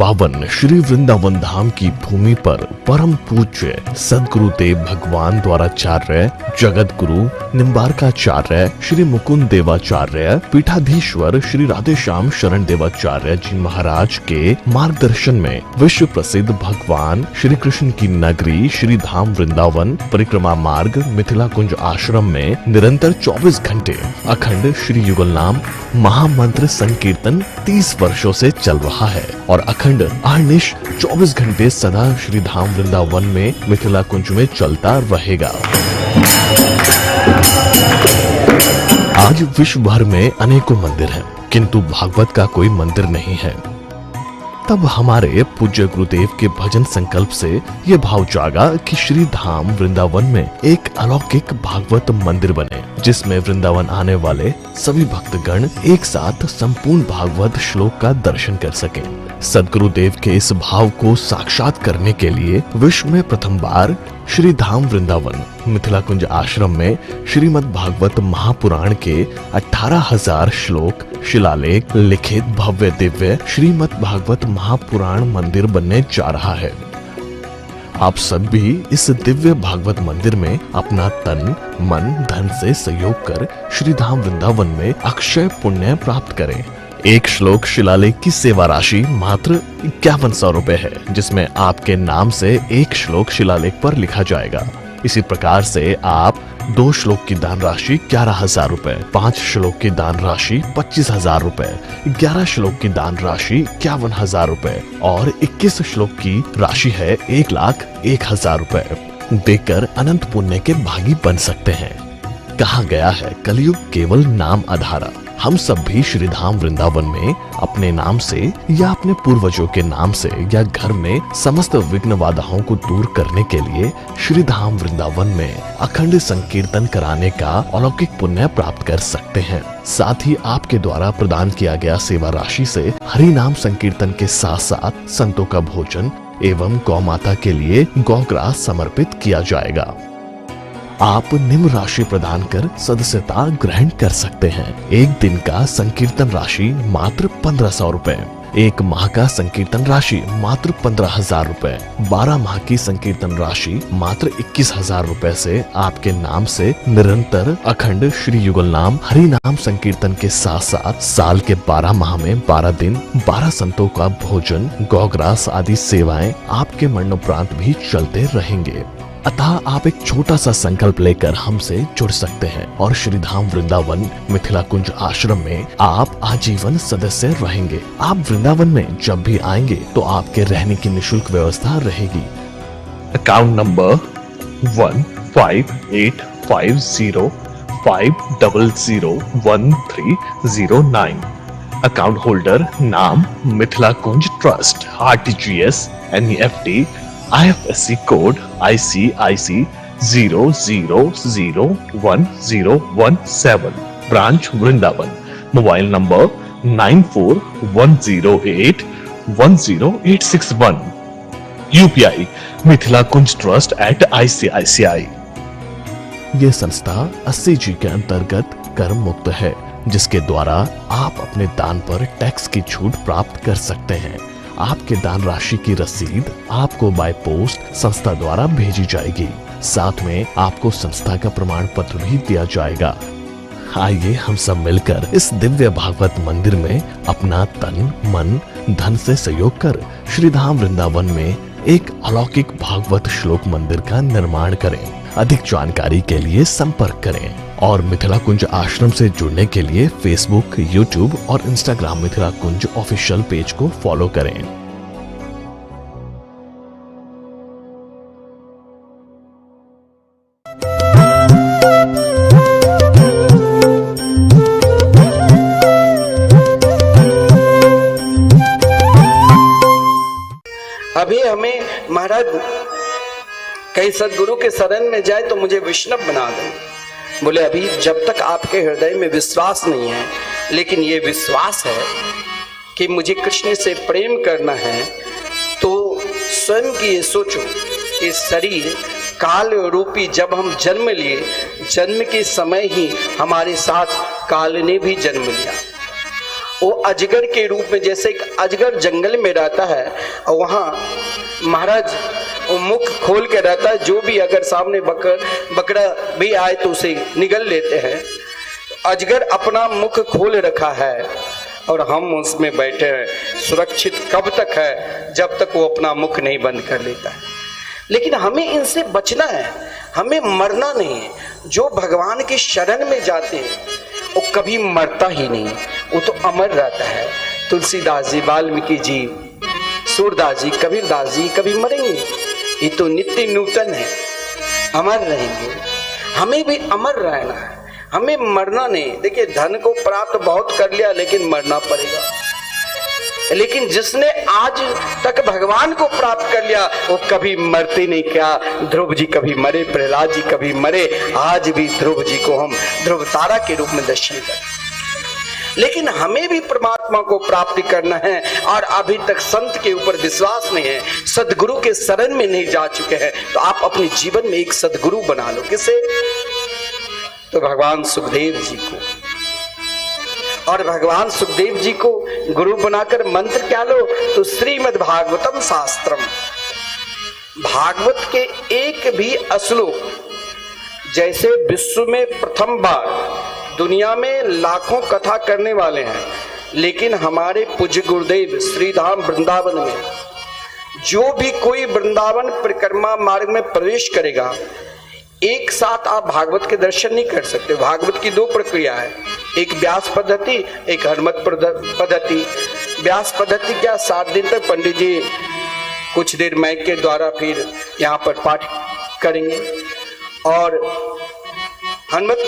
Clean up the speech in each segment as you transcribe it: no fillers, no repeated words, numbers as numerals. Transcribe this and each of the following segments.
पावन श्री वृंदावन धाम की भूमि पर परम पूज्य सदगुरुदेव भगवान द्वाराचार्य जगत गुरु निम्बारकाचार्य श्री मुकुंद देवाचार्य पीठाधीश्वर श्री राधेश्याम शरण देवाचार्य जी महाराज के मार्गदर्शन में विश्व प्रसिद्ध भगवान श्री कृष्ण की नगरी श्री धाम वृंदावन परिक्रमा मार्ग मिथिला कुंज आश्रम में निरंतर 24 घंटे अखंड श्री युगल नाम महामंत्र संकीर्तन 30 वर्षों से चल रहा है और अखंड अहर्निश 24 घंटे सदा श्री धाम वृंदावन में मिथिला कुंज में चलता रहेगा। आज विश्व भर में अनेकों मंदिर हैं, किंतु भागवत का कोई मंदिर नहीं है। तब हमारे पूज्य गुरुदेव के भजन संकल्प से ये भाव जागा कि श्री धाम वृंदावन में एक अलौकिक भागवत मंदिर बने, जिसमें वृंदावन आने वाले सभी भक्तगण एक साथ संपूर्ण भागवत श्लोक का दर्शन कर सकें। सदगुरुदेव के इस भाव को साक्षात करने के लिए विश्व में प्रथम बार श्री धाम वृंदावन मिथिला कुंज आश्रम में श्रीमद् भागवत महापुराण के 18,000 श्लोक शिलालेख लिखित भव्य दिव्य श्रीमद् भागवत महापुराण मंदिर बनने जा रहा है। आप सब भी इस दिव्य भागवत मंदिर में अपना तन मन धन से सहयोग कर श्री धाम वृंदावन में अक्षय पुण्य प्राप्त करें। एक श्लोक शिलालेख की सेवा राशि मात्र 5100 रुपए है, जिसमें आपके नाम से एक श्लोक शिलालेख पर लिखा जाएगा। इसी प्रकार से आप 2 श्लोक की दान राशि 11,000 रुपए, 5 श्लोक की दान राशि 25,000 रुपए, 11 श्लोक की दान राशि 51,000 रुपए और 21 श्लोक की राशि है 1,01,000 रुपए देकर अनंत पुण्य के भागी बन सकते हैं। कहा गया है कलयुग केवल नाम आधारा। हम सब भी श्री धाम वृंदावन में अपने नाम से या अपने पूर्वजों के नाम से या घर में समस्त विघ्न बाधाओं को दूर करने के लिए श्री धाम वृंदावन में अखंड संकीर्तन कराने का अलौकिक पुण्य प्राप्त कर सकते हैं। साथ ही आपके द्वारा प्रदान किया गया सेवा राशि से हरि नाम संकीर्तन के साथ साथ संतों का भोजन एवं गौ माता के लिए गौग्रास समर्पित किया जाएगा। आप निम्न राशि प्रदान कर सदस्यता ग्रहण कर सकते हैं। एक दिन का संकीर्तन राशि मात्र 1,500 रुपए, एक माह का संकीर्तन राशि मात्र 15,000 रुपए, 12 माह की संकीर्तन राशि मात्र 21,000 रुपए से आपके नाम से निरंतर अखंड श्री युगल नाम हरि नाम संकीर्तन के साथ साथ साल के 12 माह में 12 दिन 12 संतों का भोजन गौग्रास आदि सेवाएं आपके मरणोपरांत भी चलते रहेंगे। अतः आप एक छोटा सा संकल्प लेकर हमसे जुड़ सकते हैं और श्री धाम वृंदावन मिथिला कुंज आश्रम में आप आजीवन सदस्य रहेंगे। आप वृंदावन में जब भी आएंगे तो आपके रहने की निशुल्क व्यवस्था रहेगी। Account number 155850501309। अकाउंट होल्डर नाम Mithila Kunj trust, RTGS, NEFT, IFSC code ICIC 00010117, branch Vrindavan. Mobile number 9410810861। UPI Mithila Kunj trust @ICICI। ये संस्था 80G के अंतर्गत कर मुक्त है, जिसके द्वारा आप अपने दान पर टैक्स की छूट प्राप्त कर सकते हैं। आपके दान राशि की रसीद आपको बाय पोस्ट संस्था द्वारा भेजी जाएगी। साथ में आपको संस्था का प्रमाण पत्र भी दिया जाएगा। आइए हम सब मिलकर इस दिव्य भागवत मंदिर में अपना तन मन धन से सहयोग कर श्री धाम वृंदावन में एक अलौकिक भागवत श्लोक मंदिर का निर्माण करें। अधिक जानकारी के लिए संपर्क करें और मिथिला कुंज आश्रम से जुड़ने के लिए फेसबुक, यूट्यूब और इंस्टाग्राम मिथिला कुंज ऑफिशियल पेज को फॉलो करें। अभी हमें महाराज कहीं सदगुरु के शरण में जाए तो मुझे वैष्णव बना दें। बोले अभी जब तक आपके हृदय में विश्वास नहीं है, लेकिन ये विश्वास है कि मुझे कृष्ण से प्रेम करना है, तो स्वयं की ये सोचो कि शरीर काल रूपी जब हम जन्म लिए, जन्म के समय ही हमारे साथ काल ने भी जन्म लिया। वो अजगर के रूप में, जैसे एक अजगर जंगल में रहता है और वहाँ महाराज वो मुख खोल के रहता है, जो भी अगर सामने बकरा भी आए तो उसे निगल लेते हैं। अजगर अपना मुख खोल रखा है और हम उसमें बैठे हैं। सुरक्षित कब तक है? जब तक वो अपना मुख नहीं बंद कर लेता है। लेकिन हमें इनसे बचना है, हमें मरना नहीं है। जो भगवान के शरण में जाते हैं वो कभी मरता ही नहीं, वो तो अमर रहता है। तुलसीदास जी, वाल्मीकि जी, सूरदास जी, कबीरदास जी कभी मरेंगे? ये तो नित्य नूतन है, अमर रहेंगे। हमें भी अमर रहना है, हमें मरना नहीं। देखिए, धन को प्राप्त बहुत कर लिया लेकिन मरना पड़ेगा। लेकिन जिसने आज तक भगवान को प्राप्त कर लिया वो कभी मरते नहीं। क्या ध्रुव जी कभी मरे, प्रहलाद जी कभी मरे, आज भी ध्रुव जी को हम ध्रुव तारा के रूप में दर्शन करें। लेकिन हमें भी परमात्मा को प्राप्ति करना है और अभी तक संत के ऊपर विश्वास नहीं है, सदगुरु के शरण में नहीं जा चुके हैं, तो आप अपने जीवन में एक सदगुरु बना लो। किसे? तो भगवान सुखदेव जी को। और भगवान सुखदेव जी को गुरु बनाकर मंत्र क्या लो? तो श्रीमद् भागवतम शास्त्रम, भागवत के एक भी श्लोक, जैसे विश्व में प्रथम बार, दुनिया में लाखों कथा करने वाले हैं, लेकिन हमारे पूज्य गुरुदेव श्रीधाम वृंदावन में जो भी कोई वृंदावन परिक्रमा मार्ग में प्रवेश करेगा, एक साथ आप भागवत के दर्शन नहीं कर सकते। भागवत की दो प्रक्रिया है, एक व्यास पद्धति, एक हनुमत पद्धति। व्यास पद्धति क्या? 7 दिन तक पंडित जी कुछ देर माइक के द्वारा फिर यहाँ पर पाठ करेंगे। और हनुमत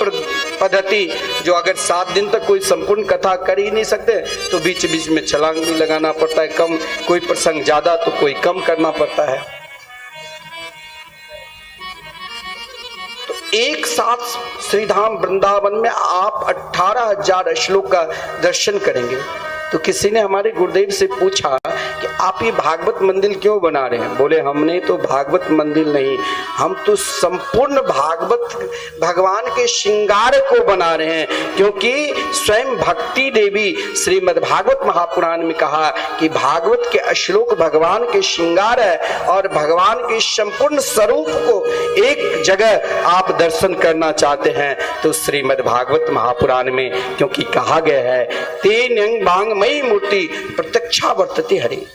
पद्धति जो अगर 7 दिन तक कोई संपूर्ण कथा कर ही नहीं सकते तो बीच बीच में छलांग भी लगाना पड़ता है, कम कोई प्रसंग ज्यादा तो कोई कम करना पड़ता है। एक साथ श्रीधाम वृंदावन में आप 18,000 श्लोक का दर्शन करेंगे। तो किसी ने हमारे गुरुदेव से पूछा कि आप ये भागवत मंदिर क्यों बना रहे हैं? बोले हमने तो भागवत मंदिर नहीं, हम तो संपूर्ण भागवत भगवान के श्रृंगार को बना रहे हैं। क्योंकि स्वयं भक्ति देवी श्रीमद् भागवत महापुराण में कहा कि भागवत के श्लोक भगवान के श्रृंगार है और भगवान के संपूर्ण स्वरूप को एक जगह आप दर्शन करना चाहते हैं तो श्रीमद् भागवत महापुराण में क्योंकि कहा गया है, तेन अंग बांग मई मूर्ति प्रत्यक्षा वर्तते हरि।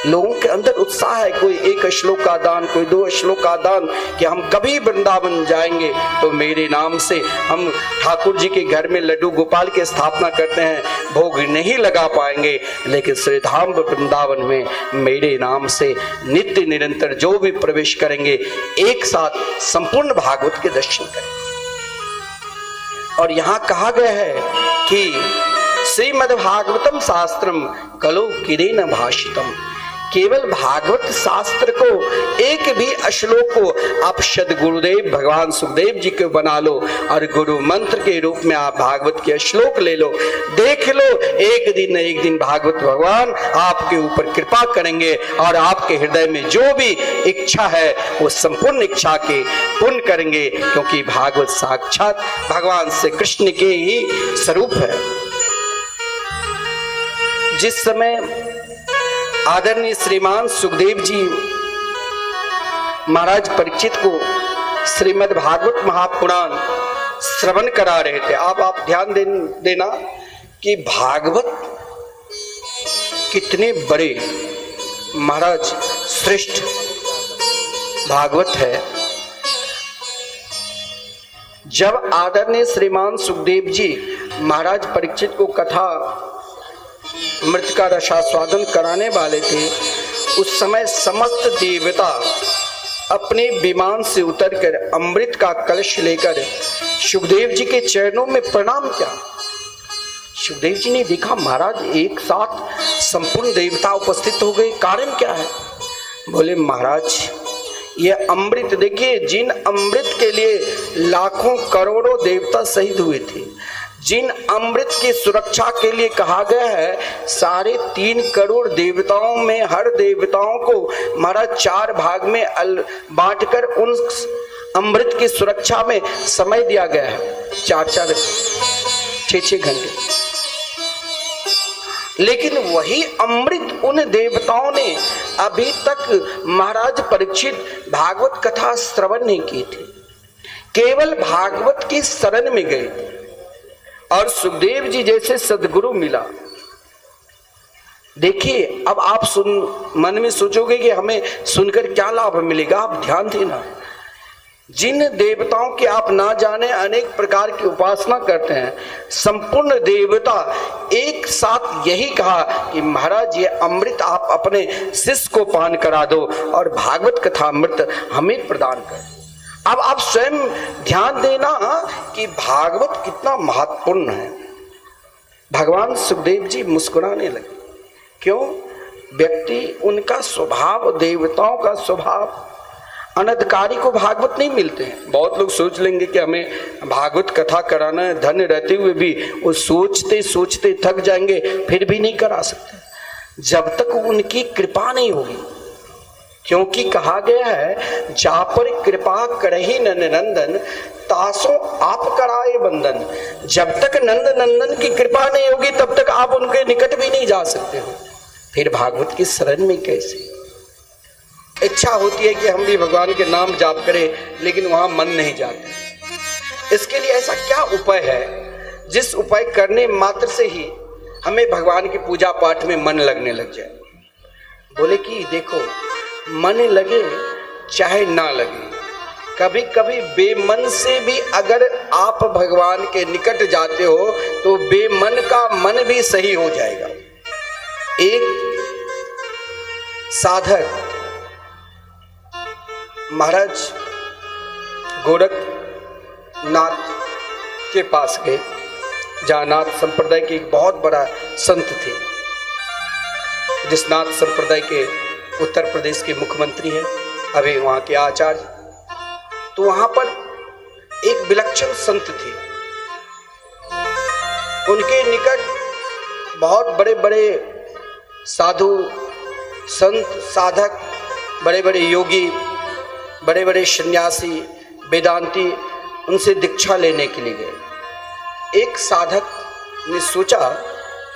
लोगों के अंदर उत्साह है, कोई 1 श्लोक का दान, कोई 2 श्लोक का दान, कि हम कभी वृंदावन जाएंगे तो मेरे नाम से हम ठाकुर जी के घर में लड्डू गोपाल की स्थापना करते हैं, भोग नहीं लगा पाएंगे, लेकिन श्रीधाम वृंदावन में मेरे नाम से नित्य निरंतर जो भी प्रवेश करेंगे एक साथ संपूर्ण भागवत के दर्शन करेंगे। और यहाँ कहा गया है कि श्रीमद् भागवतम शास्त्रम कलो किरेन भाषितम, केवल भागवत शास्त्र को एक भी श्लोक को आप सदगुरुदेव भगवान सुखदेव जी को बना लो और गुरु मंत्र के रूप में आप भागवत के श्लोक ले लो, देख लो, एक दिन न एक दिन भागवत भगवान आपके ऊपर कृपा करेंगे और आपके हृदय में जो भी इच्छा है वो संपूर्ण इच्छा के पूर्ण करेंगे, क्योंकि भागवत साक्षात भगवान श्री कृष्ण के ही स्वरूप है। जिस समय आदरणीय श्रीमान सुखदेव जी महाराज परीक्षित को श्रीमद् भागवत महापुराण श्रवण करा रहे थे, आप ध्यान देना कि भागवत कितने बड़े महाराज श्रेष्ठ भागवत है। जब आदरणीय श्रीमान सुखदेव जी महाराज परीक्षित को कथा मृत का रसास्वादन कराने वाले थे, उस समय समस्त देवता अपने विमान से उतरकर अमृत का कलश लेकर सुखदेव जी के चरणों में प्रणाम किया। सुखदेव जी ने देखा महाराज एक साथ संपूर्ण देवता उपस्थित हो गए, कारण क्या है? बोले महाराज ये अमृत देखिए, जिन अमृत के लिए लाखों करोड़ों देवता शहीद हुए थे, जिन अमृत की सुरक्षा के लिए कहा गया है 3.5 करोड़ देवताओं में हर देवताओं को महाराज 4 भाग में बांटकर उन अमृत की सुरक्षा में समय दिया गया है, 4-4 6-6 घंटे। लेकिन वही अमृत उन देवताओं ने अभी तक महाराज परीक्षित भागवत कथा श्रवण नहीं की थी, केवल भागवत की शरण में गए थे। और सुखदेव जी जैसे सदगुरु मिला। देखिए, अब आप मन में सोचोगे कि हमें सुनकर क्या लाभ मिलेगा। आप ध्यान देना, जिन देवताओं की आप ना जाने अनेक प्रकार की उपासना करते हैं, संपूर्ण देवता एक साथ यही कहा कि महाराज ये अमृत आप अपने शिष्य को पान करा दो और भागवत कथा अमृत हमें प्रदान कर। अब आप स्वयं ध्यान देना कि भागवत कितना महत्वपूर्ण है। भगवान सुखदेव जी मुस्कुराने लगे। क्यों? व्यक्ति, उनका स्वभाव, देवताओं का स्वभाव, अनधिकारी को भागवत नहीं मिलते हैं। बहुत लोग सोच लेंगे कि हमें भागवत कथा कराना है, धन रहते हुए भी वो सोचते सोचते थक जाएंगे, फिर भी नहीं करा सकते जब तक उनकी कृपा नहीं होगी। क्योंकि कहा गया है, जा पर कृपा करहि नंदन तासो आप कराए बंधन। जब तक नंद नंदन की कृपा नहीं होगी तब तक आप उनके निकट भी नहीं जा सकते हो। फिर भागवत की शरण में कैसे? इच्छा होती है कि हम भी भगवान के नाम जाप करें, लेकिन वहां मन नहीं जाता। इसके लिए ऐसा क्या उपाय है जिस उपाय करने मात्र से ही हमें भगवान की पूजा पाठ में मन लगने लग जाए? बोले कि देखो, मन लगे चाहे ना लगे, कभी कभी बेमन से भी अगर आप भगवान के निकट जाते हो तो बेमन का मन भी सही हो जाएगा। एक साधक महाराज गोरखनाथ के पास गए, जहाँ नाथ संप्रदाय के एक बहुत बड़ा संत थे, जिस नाथ संप्रदाय के उत्तर प्रदेश के मुख्यमंत्री हैं, अभी वहाँ के आचार्य। तो वहाँ पर एक विलक्षण संत थे, उनके निकट बहुत बड़े बड़े साधु संत साधक, बड़े बड़े योगी, बड़े बड़े सन्यासी, वेदांती उनसे दीक्षा लेने के लिए गए। एक साधक ने सोचा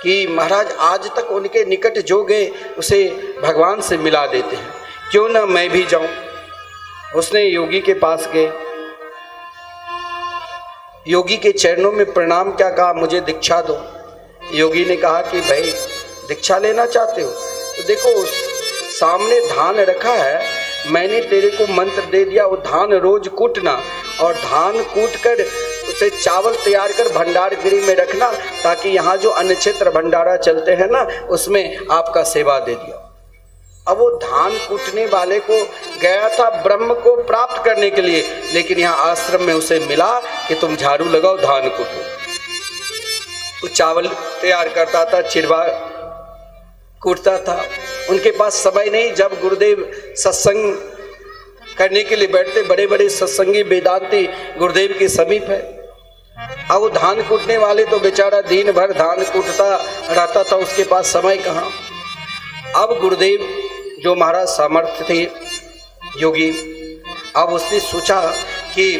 कि महाराज आज तक उनके निकट जो गए उसे भगवान से मिला देते हैं, क्यों ना मैं भी जाऊं। उसने योगी के पास गए, योगी के चरणों में प्रणाम क्या कहा, मुझे दीक्षा दो। योगी ने कहा कि भाई दीक्षा लेना चाहते हो तो देखो सामने धान रखा है, मैंने तेरे को मंत्र दे दिया, वो धान रोज कूटना और धान कूट कर उसे चावल तैयार कर भंडार गृह में रखना, ताकि यहाँ जो अन्य क्षेत्र भंडारा चलते हैं ना उसमें आपका सेवा दे दिया। अब वो धान कूटने वाले को गया था ब्रह्म को प्राप्त करने के लिए, लेकिन यहाँ आश्रम में उसे मिला कि तुम झाड़ू लगाओ धान कूटो। वो चावल तैयार करता था, चिरवा कूटता था। उनके पास समय नहीं। जब गुरुदेव सत्संग करने के लिए बैठते, बड़े बड़े सत्संगी वेदांती गुरुदेव के समीप है। अब वो धान कूटने वाले तो बेचारा दिन भर धान कूटता रहता था, उसके पास समय कहाँ। अब गुरुदेव जो महाराज सामर्थ्य थे योगी, अब उसने सोचा कि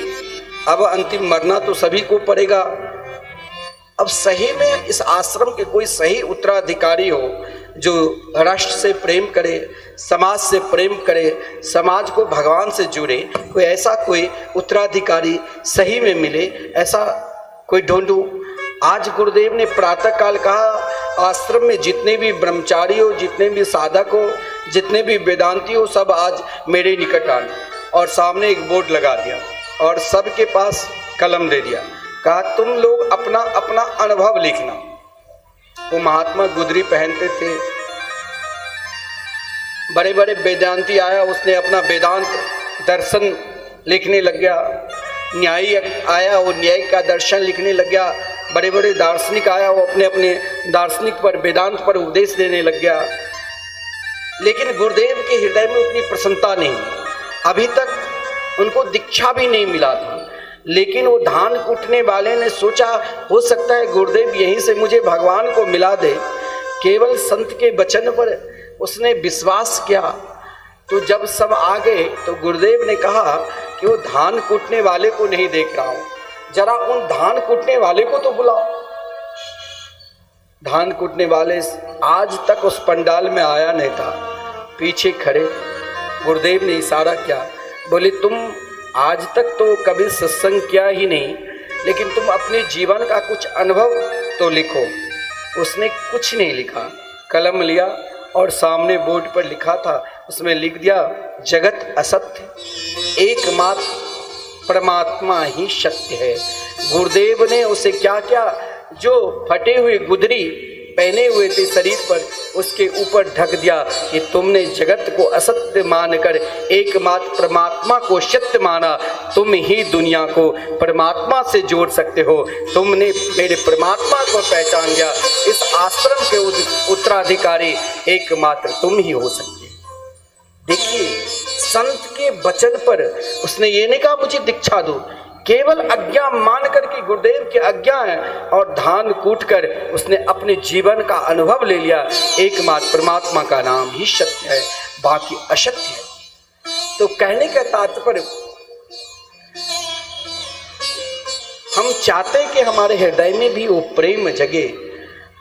अब अंतिम मरना तो सभी को पड़ेगा। अब सही में इस आश्रम के कोई सही उत्तराधिकारी हो जो राष्ट्र से प्रेम करे, समाज से प्रेम करे, समाज को भगवान से जुड़े, कोई ऐसा कोई उत्तराधिकारी सही में मिले, ऐसा कोई ढूंढूं। आज गुरुदेव ने प्रातः काल कहा, आश्रम में जितने भी ब्रह्मचारी हो, जितने भी साधक हो, जितने भी वेदांती हो, सब आज मेरे निकट आना। और सामने एक बोर्ड लगा दिया और सबके पास कलम दे दिया, कहा तुम लोग अपना अपना अनुभव लिखना। वो महात्मा गुदरी पहनते थे, बड़े बड़े वेदांती आया, उसने अपना वेदांत दर्शन लिखने लग गया। न्यायी आया, वो न्याय का दर्शन लिखने लग गया। बड़े बड़े दार्शनिक आया, वो अपने अपने दार्शनिक पर, वेदांत पर उपदेश देने लग गया। लेकिन गुरुदेव के हृदय में उतनी प्रसन्नता नहीं, अभी तक उनको दीक्षा भी नहीं मिला था। लेकिन वो धान कूटने वाले ने सोचा, हो सकता है गुरुदेव यहीं से मुझे भगवान को मिला दे। केवल संत के वचन पर उसने विश्वास किया। तो जब सब आ गए तो गुरुदेव ने कहा कि वो धान कूटने वाले को नहीं देख रहा हूं, जरा उन धान कूटने वाले को तो बुलाओ। धान कूटने वाले आज तक उस पंडाल में आया नहीं था। पीछे खड़े गुरुदेव ने इशारा किया, बोले तुम आज तक तो कभी सत्संग किया ही नहीं, लेकिन तुम अपने जीवन का कुछ अनुभव तो लिखो। उसने कुछ नहीं लिखा, कलम लिया और सामने बोर्ड पर लिखा था, उसमें लिख दिया जगत असत्य, एकमात्र परमात्मा ही सत्य है। गुरुदेव ने उसे क्या क्या, जो फटे हुए गुदरी पहने हुए थे शरीर पर, उसके ऊपर ढक दिया कि तुमने जगत को असत्य मानकर एकमात्र परमात्मा को सत्य माना, तुम ही दुनिया को परमात्मा से जोड़ सकते हो, तुमने मेरे परमात्मा को पहचान लिया, इस आश्रम के उत्तराधिकारी एकमात्र तुम ही हो सकते। देखिए संत के वचन पर उसने ये नहीं कहा मुझे दीक्षा दो, केवल आज्ञा मान कर के गुरुदेव की आज्ञा है और धान कूट कर उसने अपने जीवन का अनुभव ले लिया, एकमात्र परमात्मा का नाम ही सत्य है, बाकी असत्य है। तो कहने का तात्पर्य, हम चाहते हैं कि हमारे हृदय में भी वो प्रेम जगे।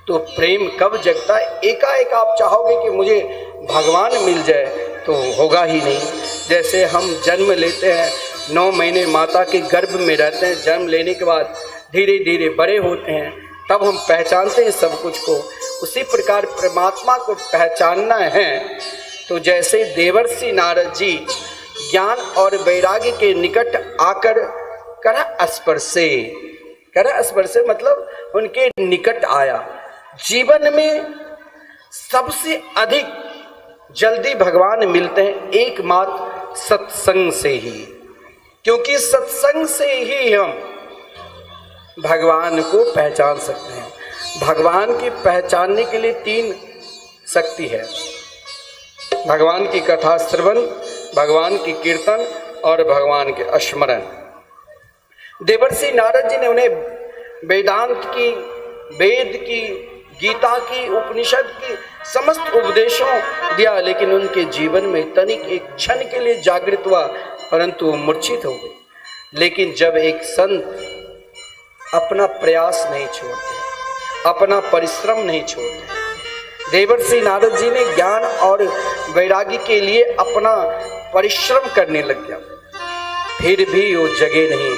तो प्रेम कब जगता है? एकाएक आप चाहोगे कि मुझे भगवान मिल जाए तो होगा ही नहीं। जैसे हम जन्म लेते हैं, 9 महीने माता के गर्भ में रहते हैं, जन्म लेने के बाद धीरे धीरे बड़े होते हैं, तब हम पहचानते हैं सब कुछ को। उसी प्रकार परमात्मा को पहचानना है तो जैसे देवर्षि नारद जी ज्ञान और वैराग्य के निकट आकर कर स्पर्शे मतलब उनके निकट आया। जीवन में सबसे अधिक जल्दी भगवान मिलते हैं एकमात्र सत्संग से ही, क्योंकि सत्संग से ही हम भगवान को पहचान सकते हैं। भगवान की पहचानने के लिए 3 शक्ति है, भगवान की कथा श्रवण, भगवान की कीर्तन और भगवान के स्मरण। देवर्षि नारद जी ने उन्हें वेदांत की, वेद की, गीता की, उपनिषद की समस्त उपदेशों दिया, लेकिन उनके जीवन में तनिक एक क्षण के लिए जागृत हुआ, परंतु वो मूर्छित हो गए। लेकिन जब एक संत अपना प्रयास नहीं छोड़ते, अपना परिश्रम नहीं छोड़ते, देवर्षि नारद जी ने ज्ञान और वैराग्य के लिए अपना परिश्रम करने लग गया, फिर भी वो जगे नहीं,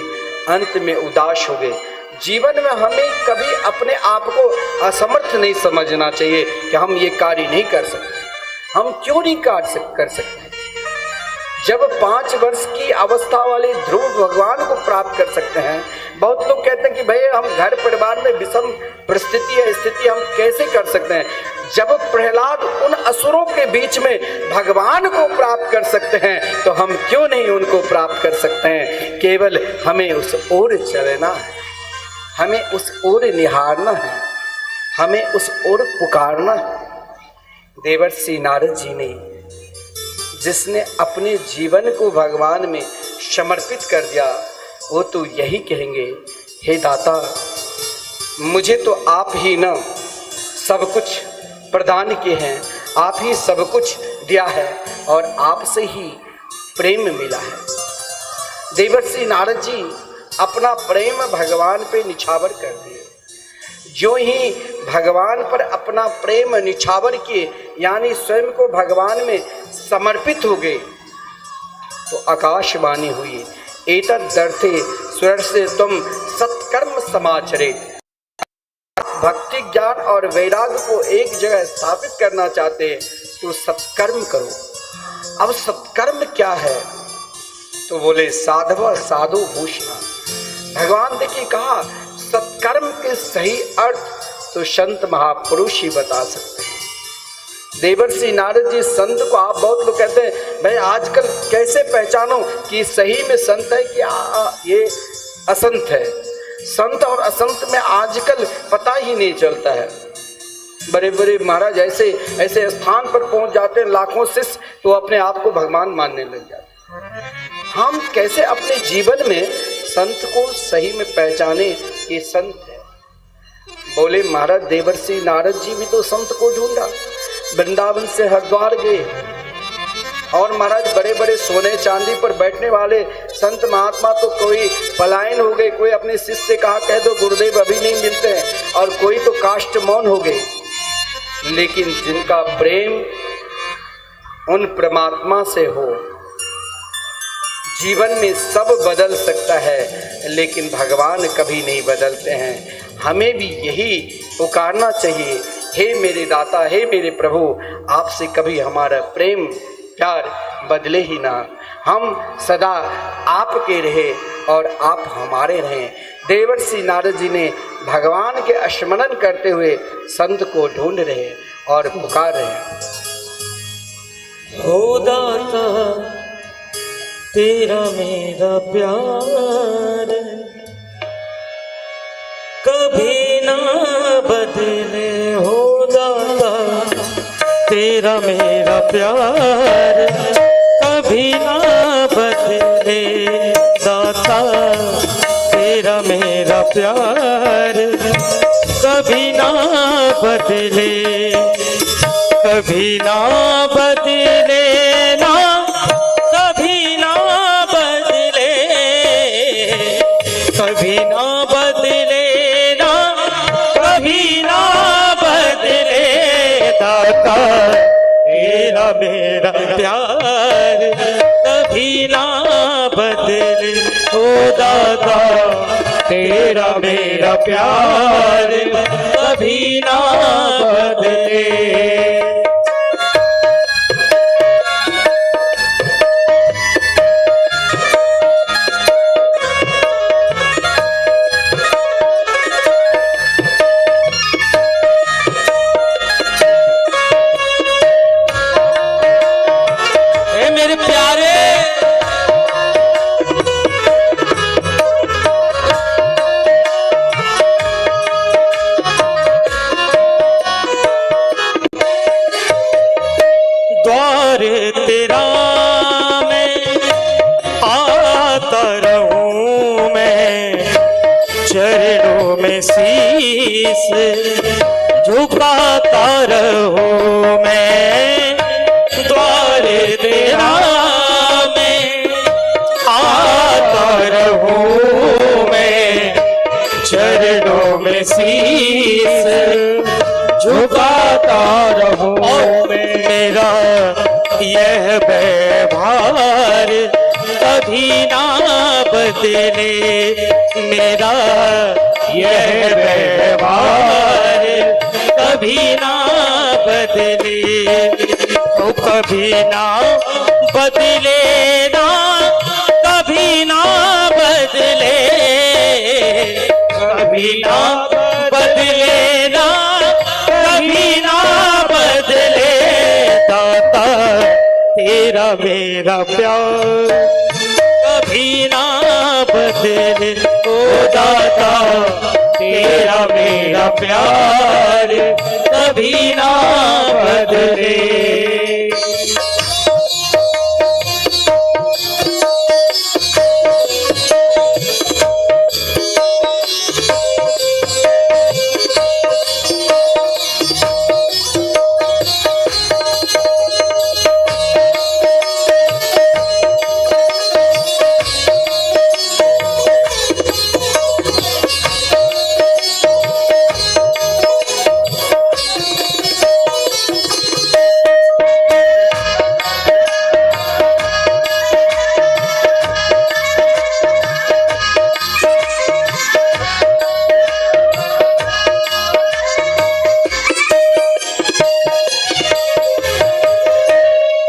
अंत में उदास हो गए। जीवन में हमें कभी अपने आप को असमर्थ नहीं समझना चाहिए कि हम ये कार्य नहीं कर सकते। हम क्यों नहीं कर सकते? जब 5 वर्ष की अवस्था वाले ध्रुव भगवान को प्राप्त कर सकते हैं, बहुत लोग कहते हैं कि भाई हम घर परिवार में विषम परिस्थिति है, स्थिति हम कैसे कर सकते हैं? जब प्रहलाद उन असुरों के बीच में भगवान को प्राप्त कर सकते हैं तो हम क्यों नहीं उनको प्राप्त कर सकते हैं? केवल हमें उस ओर चलना है, हमें उस ओर निहारना है, हमें उस ओर पुकारना है। देवर्षि नारद जी ने, जिसने अपने जीवन को भगवान में समर्पित कर दिया, वो तो यही कहेंगे, हे दाता मुझे तो आप ही न सब कुछ प्रदान किए हैं, आप ही सब कुछ दिया है और आपसे ही प्रेम मिला है। देवर्षि नारद जी अपना प्रेम भगवान पे निछावर कर दिए। जो ही भगवान पर अपना प्रेम निछावर किए, यानी स्वयं को भगवान में समर्पित हो गए, तो आकाशवाणी हुई, एतद्दर्थे स्वरसे तुम सत्कर्म समाचरेत। भक्ति, ज्ञान और वैराग्य को एक जगह स्थापित करना चाहते तो सत्कर्म करो। अब सत्कर्म क्या है? तो बोले साधव साधु भूषण। भगवान देखिए कहा सत्कर्म के सही अर्थ तो संत महापुरुष ही बता सकते हैं। देवर्षि नारद जी संत को, आप बहुत लोग कहते हैं भाई आजकल कैसे पहचानो कि सही में संत है कि ये असंत है। संत और असंत में आजकल पता ही नहीं चलता है। बड़े बड़े महाराज ऐसे स्थान पर पहुंच जाते हैं, लाखों शिष्य, तो अपने आप को भगवान मानने लग जाते हैं। हम कैसे अपने जीवन में संत को सही में पहचाने कि संत है? बोले महाराज देवर्षि नारद जी भी तो संत को ढूंढा, वृंदावन से हरिद्वार गए, और महाराज बड़े बड़े सोने चांदी पर बैठने वाले संत महात्मा तो कोई पलायन हो गए, कोई अपने शिष्य से कहा कह दो गुरुदेव अभी नहीं मिलते हैं, और कोई तो काष्ठ मौन हो गए। लेकिन जिनका प्रेम उन परमात्मा से हो, जीवन में सब बदल सकता है, लेकिन भगवान कभी नहीं बदलते हैं। हमें भी यही पुकारना चाहिए, हे मेरे दाता, हे मेरे प्रभु, आपसे कभी हमारा प्रेम प्यार बदले ही ना, हम सदा आपके रहे और आप हमारे रहें। देवर्षि नारद जी ने भगवान के स्मरण करते हुए संत को ढूंढ रहे और पुकार रहे। हो दाता तेरा मेरा प्यार कभी ना बदले, हो दाता तेरा मेरा प्यार कभी ना बदले, दाता तेरा मेरा प्यार कभी ना बदले, कभी ना बदले ना, कभी ना बदले, कभी ना बदले ना, कभी ना बदले, दाता तेरा मेरा प्यार कभी ना बदले, ओ दाता तेरा मेरा प्यार कभी ना बदले। तेरा मैं आता रहूं, मैं चरणों में शीश झुकाता रहूं, मैं द्वारे तेरा मैं आता रहूं, मैं चरणों में शीश झुकाता रहूं, मेरा यह व्यवहार कभी ना बदले, मेरा यह व्यवहार कभी ना बदले, तो कभी ना बदले ना, कभी ना बदले, कभी ना बदले ना, कभी ना बदले, दाता तेरा मेरा प्यार कभी ना बदले, ओ दाता तेरा मेरा प्यार कभी ना बदले।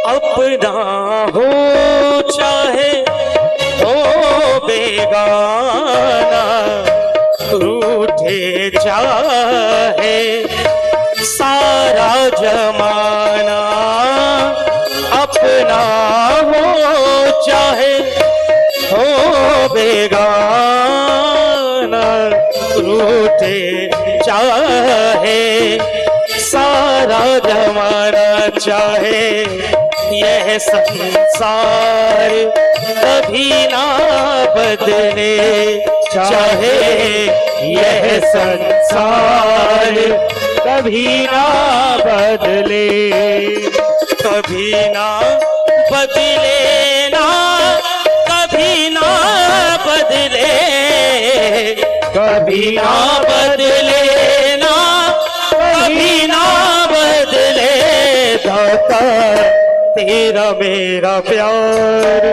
अपना हो चाहे हो बेगाना, रूठे चाहे सारा जमाना, अपना हो चाहे हो बेगाना, रूठे चाहे सारा जमाना, चाहे यह संसार कभी ना बदले, चाहे यह संसार कभी ना बदले, कभी ना बदले ना, कभी ना बदले, कभी ना बदले ना, कभी ना बदले। दाता तेरा मेरा प्यार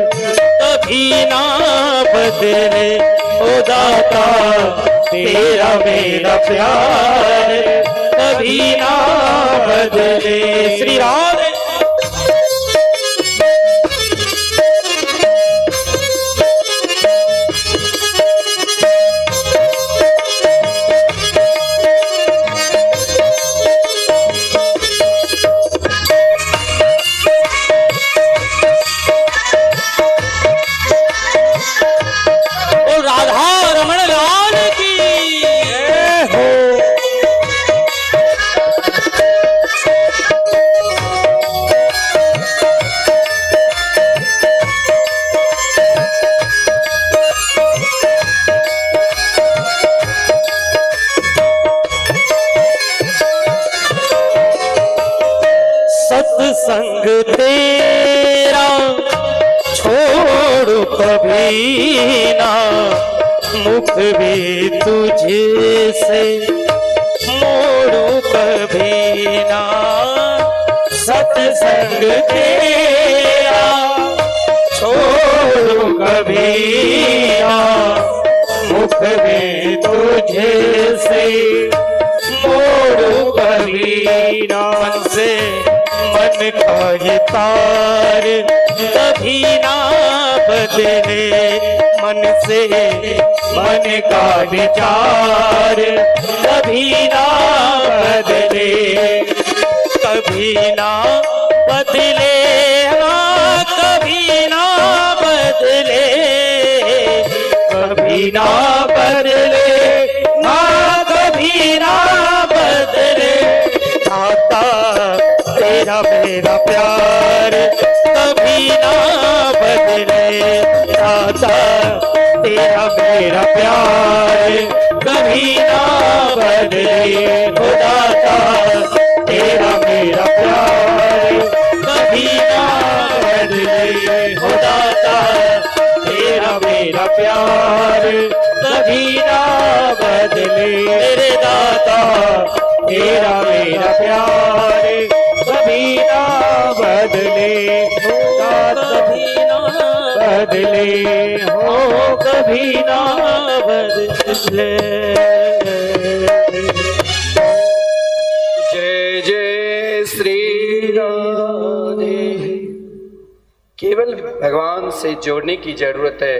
कभी ना बदले, ओ दाता तेरा मेरा प्यार कभी ना बदले। श्री राम। सत्संग तेरा छोड़ कभी ना, मुख भी तुझे से मोड़ू कभी ना। सत्संग तेरा छोड़ कभी ना, मुख भी तुझे से मोड़ू कभी ना। मन से मन का ये तार कभी ना बदले, मन से मन का विचार कभी ना बदले, कभी ना बदले, हाँ कभी ना बदले, कभी ना बदले, हाँ कभी ना बदले। दाता तेरा मेरा प्यार कभी ना बदले, दाता तेरा मेरा प्यार कभी ना बदले, ओ दाता तेरा मेरा प्यार कभी ना बदले, ओ दाता तेरा मेरा प्यार कभी ना बदले। मेरे दाता तेरा मेरा प्यार कभी ना बदले, कभी ना बदले, हो कभी ना बदले। जय जय श्री राधे। केवल भगवान से जोड़ने की जरूरत है।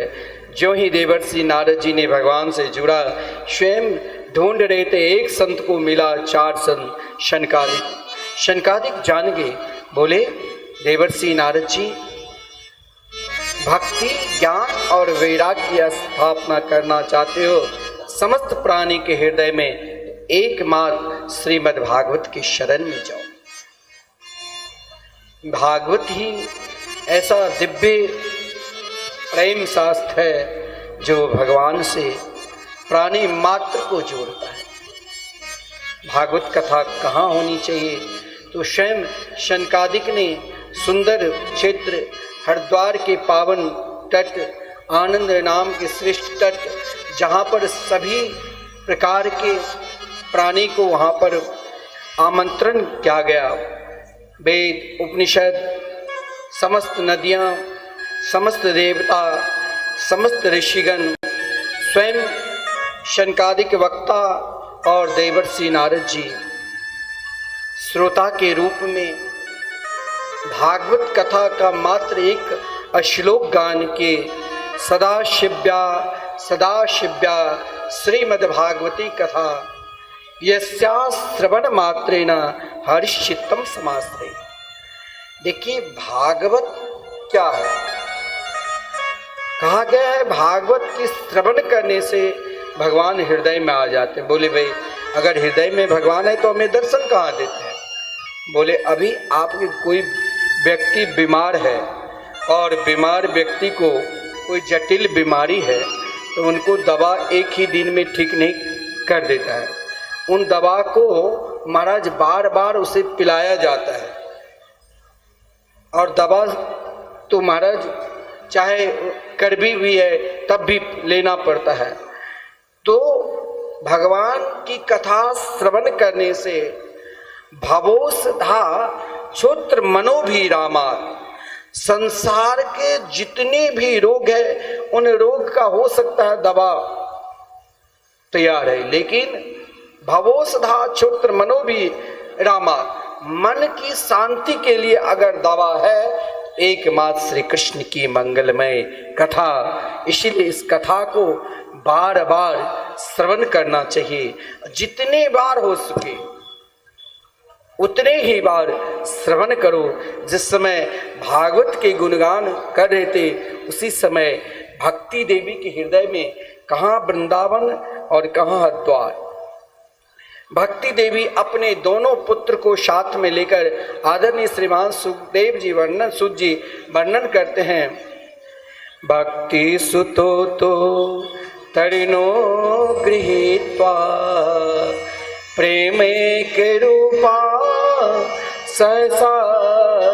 जो ही देवर्षि नारद जी ने भगवान से जुड़ा, स्वयं ढूंढ रहे थे, एक संत को मिला, 4 संत शनकादिक। शनकादिक जान गए, बोले देवर्षि नारद जी, भक्ति ज्ञान और वैराग्य की स्थापना करना चाहते हो, समस्त प्राणी के हृदय में एकमात्र श्रीमद् भागवत की शरण में जाओ। भागवत ही ऐसा दिव्य प्रेम शास्त्र है जो भगवान से प्राणी मात्र को जोड़ता है। भागवत कथा कहाँ होनी चाहिए? तो स्वयं शनकादिक ने सुंदर क्षेत्र, हरिद्वार के पावन तट, आनंद नाम के श्रेष्ठ तट, जहाँ पर सभी प्रकार के प्राणी को वहाँ पर आमंत्रण किया गया। वेद, उपनिषद, समस्त नदियाँ, समस्त देवता, समस्त ऋषिगण, स्वयं शनकादिक वक्ता और देवर्षि नारद जी श्रोता के रूप में भागवत कथा का मात्र एक श्लोक गान के सदा शिव्या श्रीमद्भागवती कथा यस्या श्रवण मात्रेण हर्षितम समाश्रय। देखिए भागवत क्या है? कहा गया है भागवत की श्रवण करने से भगवान हृदय में आ जाते हैं। बोले भाई अगर हृदय में भगवान है तो हमें दर्शन कहाँ देते हैं? बोले अभी आपके कोई व्यक्ति बीमार है और बीमार व्यक्ति को कोई जटिल बीमारी है तो उनको दवा एक ही दिन में ठीक नहीं कर देता है। उन दवा को महाराज बार बार उसे पिलाया जाता है और दवा तो महाराज चाहे कड़वी भी है तब भी लेना पड़ता है। तो भगवान की कथा श्रवण करने से भवोसधा क्षुत्र मनोभिरामा, संसार के जितने भी रोग है उन रोग का हो सकता है दवा तैयार है, लेकिन भवोसधा क्षुत्र मनोभिरामा, मन की शांति के लिए अगर दवा है एकमात्र श्री कृष्ण की मंगलमय कथा। इसलिए इस कथा को बार बार श्रवण करना चाहिए, जितने बार हो सके उतने ही बार श्रवण करो। जिस समय भागवत के गुणगान कर रहे थे उसी समय भक्ति देवी के हृदय में कहाँ वृंदावन और कहाँ हरिद्वार, भक्ति देवी अपने दोनों पुत्र को साथ में लेकर आदरणीय श्रीमान सुखदेव जी सुत जी वर्णन करते हैं। भक्ति सुतो तो तरिणो गृहीत्वा प्रेमे के रूपा सहसा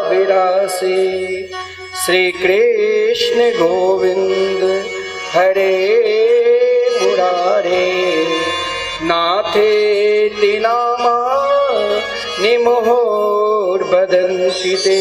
विरासी, श्री कृष्ण गोविंद हरे मुरारे नाथे तिनामा निमोहर बदंती ते।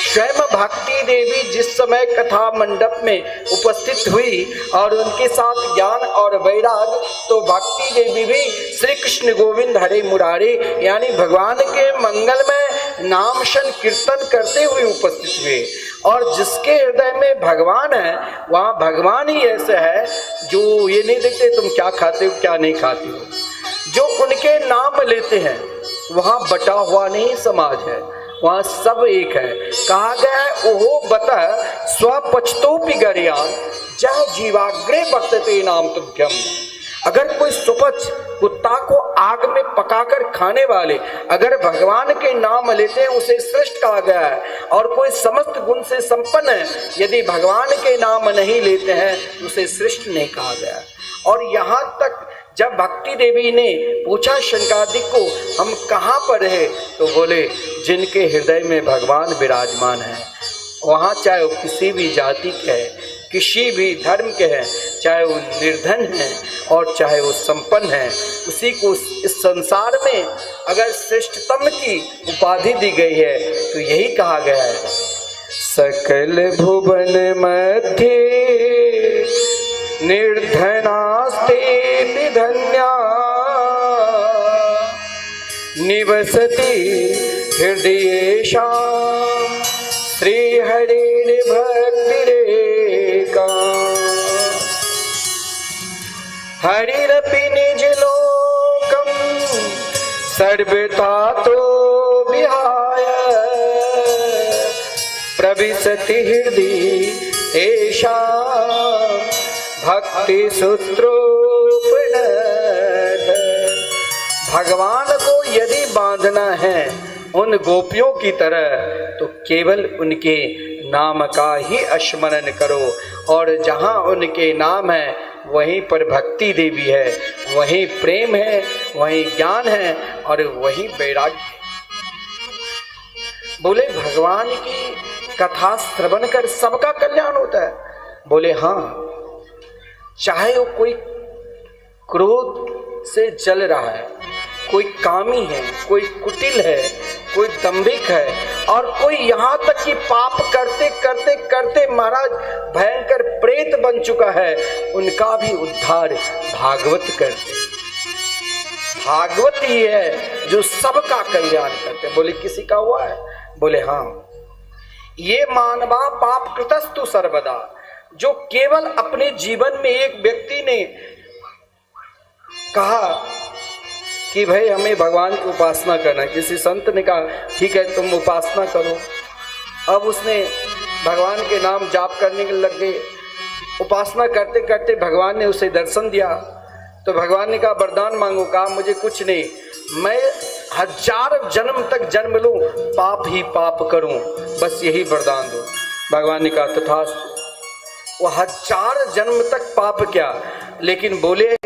स्वयं भक्ति देवी जिस समय कथा मंडप में उपस्थित हुई और उनके साथ ज्ञान और वैराग, तो भक्ति देवी भी श्री कृष्ण गोविंद हरे मुरारे यानी भगवान के मंगलमय नाम कीर्तन करते हुए उपस्थित हुए। और जिसके हृदय में भगवान है वहाँ भगवान ही ऐसे है जो ये नहीं देखते तुम क्या खाते हो क्या नहीं खाते हो, जो उनके नाम लेते हैं वहाँ बटा हुआ नहीं समाज है, वहाँ सब एक है। कहा गया है ओहो बता स्वपचतो पिगरियान जह जीवाग्रे बक्तते नाम तुभ्यम। अगर कोई सुपच कुत्ता को आग में पकाकर खाने वाले अगर भगवान के नाम लेते हैं उसे श्रेष्ठ कहा गया है। और कोई समस्त गुण से संपन्न है यदि भगवान के नाम नहीं लेते हैं उसे श्रेष्ठ नहीं कहा गया। और यहाँ तक जब भक्ति देवी ने पूछा शंकादिक को हम कहाँ पर है, तो बोले जिनके हृदय में भगवान विराजमान है वहाँ चाहे वो किसी भी जाति के है, किसी भी धर्म के हैं, चाहे वो निर्धन हैं और चाहे वो संपन्न हैं, उसी को इस संसार में अगर श्रेष्ठतम की उपाधि दी गई है तो यही कहा गया है सकल भुवन मध्य निर्धनास्ते धन्या निवसति हृदयेषां श्री हरे भक्तिरेका। हरिरपि निज लोकं सर्वथा तो विहाय प्रविशति हृदयेषां भक्ति सूत्रोपनद। भगवान को यदि बांधना है उन गोपियों की तरह तो केवल उनके नाम का ही स्मरण करो, और जहाँ उनके नाम है वहीं पर भक्ति देवी है, वहीं प्रेम है, वहीं ज्ञान है और वहीं वैराग्य है। बोले भगवान की कथा श्रवण कर सबका कल्याण होता है। बोले हाँ, चाहे वो कोई क्रोध से जल रहा है, कोई कामी है, कोई कुटिल है, कोई दंभिक है और कोई यहाँ तक कि पाप करते करते करते महाराज भयंकर प्रेत बन चुका है, उनका भी उद्धार भागवत करते। भागवत ही है जो सबका कल्याण करते। बोले किसी का हुआ है? बोले हाँ। ये मानवा पाप कृतस्तु सर्वदा, जो केवल अपने जीवन में एक व्यक्ति ने कहा कि भाई हमें भगवान की उपासना करना, किसी संत ने कहा ठीक है तुम उपासना करो। अब उसने भगवान के नाम जाप करने के लग गए, उपासना करते करते भगवान ने उसे दर्शन दिया। तो भगवान ने कहा वरदान मांगो। कहा मुझे कुछ नहीं, मैं 1000 जन्म तक जन्म लूं पाप ही पाप करूं, बस यही वरदान दो। भगवान ने कहा तथास्तु। वो 1000 जन्म तक पाप क्या, लेकिन बोले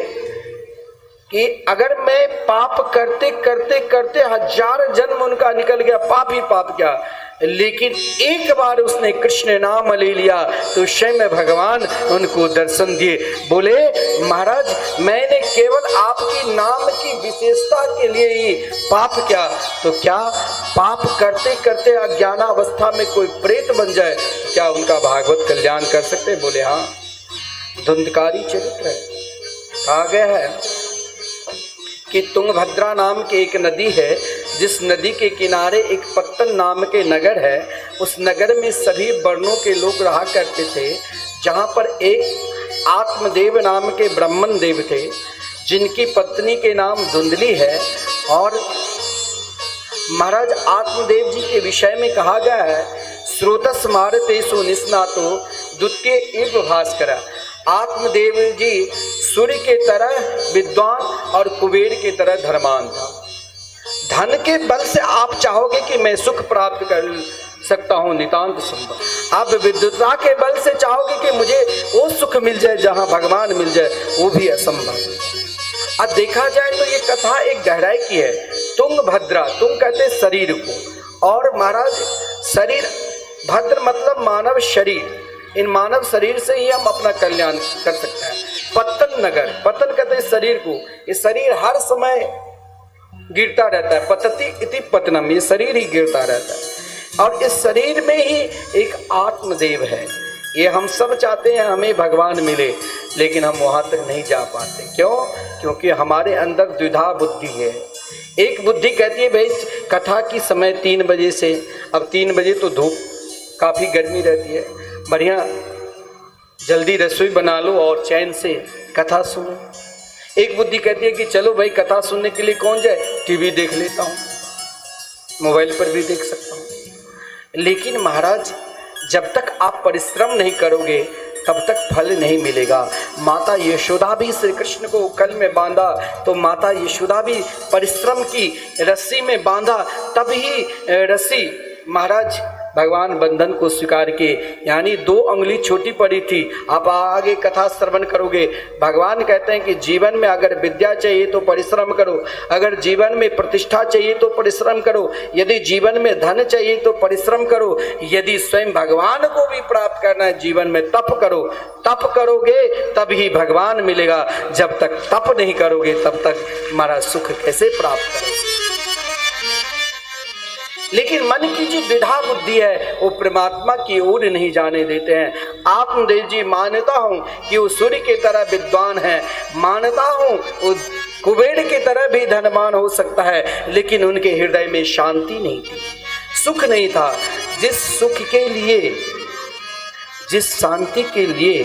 कि अगर मैं पाप करते करते करते 1000 जन्म उनका निकल गया, पाप ही पाप क्या, लेकिन एक बार उसने कृष्ण नाम ले लिया तो स्वयं भगवान उनको दर्शन दिए। बोले महाराज मैंने केवल आपकी नाम की विशेषता के लिए ही पाप क्या, तो क्या पाप करते करते अज्ञानावस्था में कोई प्रेत बन जाए तो क्या उनका भागवत कल्याण कर सकते? बोले हाँ, धुंधकारी चरित्र है। कहा गया है कि तुंगभद्रा नाम की एक नदी है, जिस नदी के किनारे एक पत्तन नाम के नगर है। उस नगर में सभी वर्णों के लोग रहा करते थे, जहाँ पर एक आत्मदेव नाम के ब्राह्मण देव थे, जिनकी पत्नी के नाम धुंधली है। और महाराज आत्मदेव जी के विषय में कहा गया है, स्रोतस मारतेषु निस्नातो द्वितीय इव भास्कर। आत्मदेव जी सूर्य के तरह विद्वान और कुबेर के तरह धर्मान था। धन के बल से आप चाहोगे कि मैं सुख प्राप्त कर सकता हूँ, नितांत संभव। आप विद्वता के बल से चाहोगे कि मुझे वो सुख मिल जाए जहाँ भगवान मिल जाए, वो भी असंभव। अब देखा जाए तो ये कथा एक गहराई की है। तुंगभद्रा, तुंग कहते शरीर को, और महाराज शरीर, भद्र मतलब मानव शरीर। इन मानव शरीर से ही हम अपना कल्याण कर सकते हैं। पतन नगर, पतन कहते हैं शरीर को। ये शरीर हर समय गिरता रहता है, पतति इति पतनम, ये शरीर ही गिरता रहता है। और इस शरीर में ही एक आत्मदेव है। ये हम सब चाहते हैं हमें भगवान मिले, लेकिन हम वहां तक नहीं जा पाते। क्यों? क्योंकि हमारे अंदर द्विधा बुद्धि है। एक बुद्धि कहती है भाई कथा की समय 3 बजे से, अब 3 बजे तो धूप काफी गर्मी रहती है, बढ़िया जल्दी रसोई बना लो और चैन से कथा सुनो। एक बुद्धि कहती है कि चलो भाई कथा सुनने के लिए कौन जाए, टीवी देख लेता हूँ, मोबाइल पर भी देख सकता हूँ। लेकिन महाराज जब तक आप परिश्रम नहीं करोगे तब तक फल नहीं मिलेगा। माता यशोदा भी श्री कृष्ण को कल में बांधा तो माता यशोदा भी परिश्रम की रस्सी में बांधा, तब ही रस्सी महाराज भगवान बंधन को स्वीकार किए, यानी 2 अंगुली छोटी पड़ी थी। आप आगे कथा श्रवण करोगे, भगवान कहते हैं कि जीवन में अगर विद्या चाहिए तो परिश्रम करो, अगर जीवन में प्रतिष्ठा चाहिए तो परिश्रम करो, यदि जीवन में धन चाहिए तो परिश्रम करो, यदि स्वयं भगवान को भी प्राप्त करना है जीवन में तप करो। तप करोगे तब ही भगवान मिलेगा, जब तक तप नहीं करोगे तब तक हमारा सुख कैसे प्राप्त करोगे। लेकिन मन की जो द्विधा बुद्धि है वो परमात्मा की ओर नहीं जाने देते हैं। आत्मदेव जी मानता हूं कि वो सूर्य की तरह विद्वान है, मानता हूं वो कुबेर की तरह भी धनवान हो सकता है, लेकिन उनके हृदय में शांति नहीं थी, सुख नहीं था। जिस सुख के लिए, जिस शांति के लिए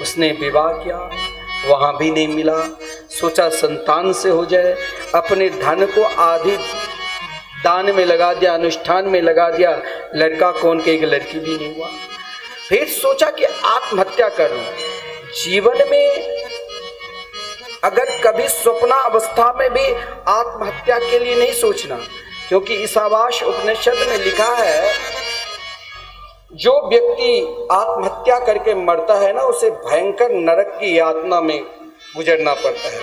उसने विवाह किया वहां भी नहीं मिला। सोचा संतान से हो जाए, अपने धन को आधी दान में लगा दिया, अनुष्ठान में लगा दिया, लड़का कौन के, एक लड़की भी नहीं हुआ। फिर सोचा कि आत्महत्या करूं। जीवन में अगर कभी स्वप्ना अवस्था में भी आत्महत्या के लिए नहीं सोचना, क्योंकि ईशावास उपनिषद में लिखा है जो व्यक्ति आत्महत्या करके मरता है ना, उसे भयंकर नरक की यातना में गुजरना पड़ता है।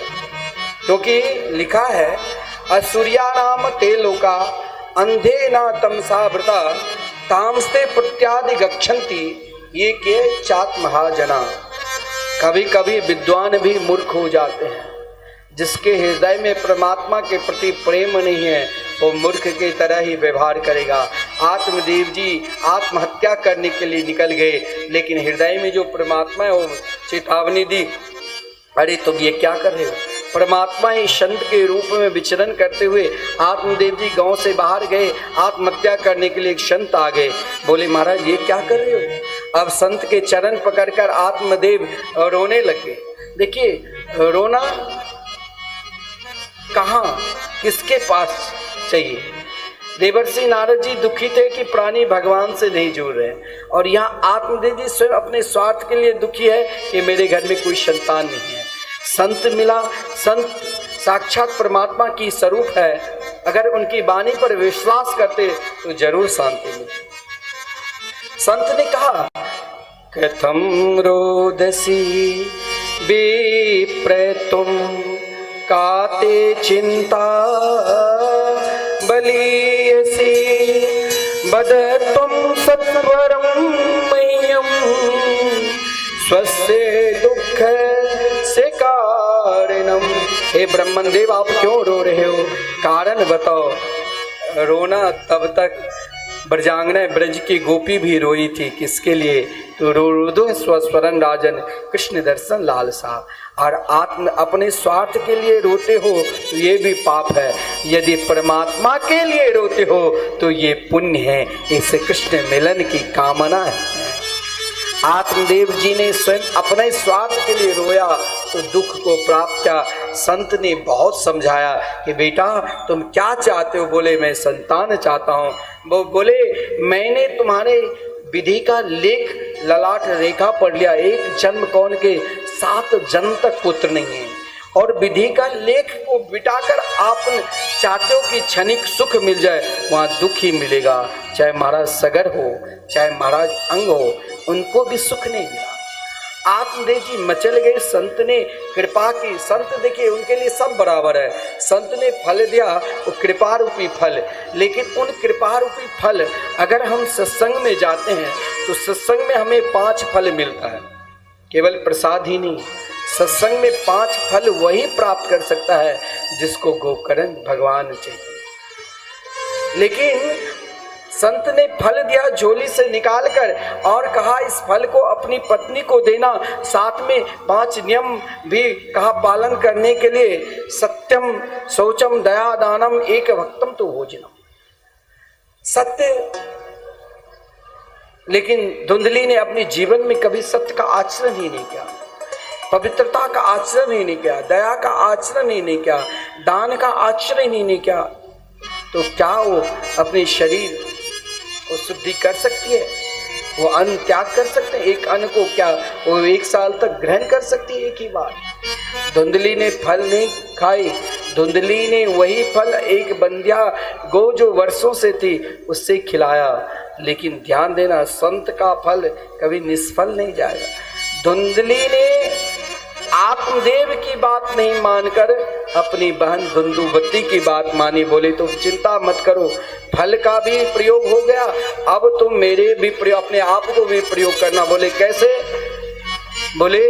क्योंकि लिखा है असुरिया नाम ते लोका अंधे ना तमसावृता तामस्ते प्रत्यादि गच्छन्ति ये के चात महाजना। कभी कभी विद्वान भी मूर्ख हो जाते हैं। जिसके हृदय में परमात्मा के प्रति प्रेम नहीं है वो मूर्ख की तरह ही व्यवहार करेगा। आत्मदेव जी आत्महत्या करने के लिए निकल गए, लेकिन हृदय में जो परमात्मा है वो चेतावनी दी, अरे तुम ये क्या कर रहे हो। परमात्मा ही संत के रूप में विचरण करते हुए आत्मदेव जी गांव से बाहर गए, आत्महत्या करने के लिए एक संत आ गए। बोले महाराज ये क्या कर रहे हो। अब संत के चरण पकड़कर आत्मदेव रोने लगे। देखिए रोना कहाँ, किसके पास चाहिए। देवर्षि नारद जी दुखी थे कि प्राणी भगवान से नहीं जुड़ रहे, और यहाँ आत्मदेव जी स्वयं अपने स्वार्थ के लिए दुखी है कि मेरे घर में कोई संतान नहीं है। संत मिला, संत साक्षात परमात्मा की स्वरूप है, अगर उनकी वाणी पर विश्वास करते तो जरूर शांति मिलती। संत ने कहा कथम रोदसी विप्र तुम काते चिंता बलियसी बदत्वं सत्वरं मह्यं स्वस्य दुख से कारणम। हे ब्रह्मन देव, आप क्यों रो रहे हो? कारण बताओ। रोना तब तक ब्रजांगना ब्रज की गोपी भी रोई थी, किसके लिए? तो रुदु स्वस्वरण राजन कृष्ण दर्शन लालसा। और आत्म अपने स्वार्थ के लिए रोते हो तो ये भी पाप है, यदि परमात्मा के लिए रोते हो तो ये पुण्य है। इस कृष्ण मिलन की कामना है। आत्मदेव जी ने स्वयं अपने स्वार्थ के लिए रोया तो दुख को प्राप्त किया। संत ने बहुत समझाया कि बेटा तुम क्या चाहते हो? बोले मैं संतान चाहता हूँ। वो बोले मैंने तुम्हारे विधि का लेख ललाट रेखा पढ़ लिया, एक जन्म कौन के 7 जन्म तक पुत्र नहीं है। और विधि का लेख को बिटाकर आप चाहते हो कि क्षणिक सुख मिल जाए, वहाँ दुख ही मिलेगा। चाहे महाराज सगर हो, चाहे महाराज अंग हो, उनको भी सुख नहीं मिला। आत्मदेव जी मचल गए, संत ने कृपा की। संत देखिए उनके लिए सब बराबर है। संत ने फल दिया, वो कृपा रूपी फल। लेकिन उन कृपा रूपी फल अगर हम सत्संग में जाते हैं तो सत्संग में हमें 5 फल मिलता है, केवल प्रसाद ही नहीं। सत्संग में 5 फल वही प्राप्त कर सकता है जिसको गोकर्ण भगवान चाहिए। लेकिन संत ने फल दिया झोली से निकालकर और कहा इस फल को अपनी पत्नी को देना, साथ में 5 नियम भी कहा पालन करने के लिए। सत्यम शौचम दया दानम एक भक्तम तो भोजनम। सत्य। लेकिन धुंधली ने अपने जीवन में कभी सत्य का आचरण ही नहीं किया, पवित्रता का आचरण ही नहीं किया, दया का आचरण ही नहीं किया, दान का आचरण ही नहीं किया। तो क्या वो अपने शरीर को शुद्धि कर सकती है? वो अन्न त्याग कर सकते हैं? एक अन्न को क्या वो 1 साल तक ग्रहण कर सकती है एक ही बार? धुंधली ने फल नहीं खाई। धुंधली ने वही फल एक बंध्या गो जो वर्षों से थी उससे खिलाया। लेकिन ध्यान देना, संत का फल कभी निष्फल नहीं जाएगा। धुंधली ने आत्मदेव की बात नहीं मानकर अपनी बहन धुंधुवती की बात मानी। बोले तुम चिंता मत करो, फल का भी प्रयोग हो गया, अब तुम मेरे भी प्रयोग, अपने आप को भी प्रयोग करना। बोले कैसे? बोले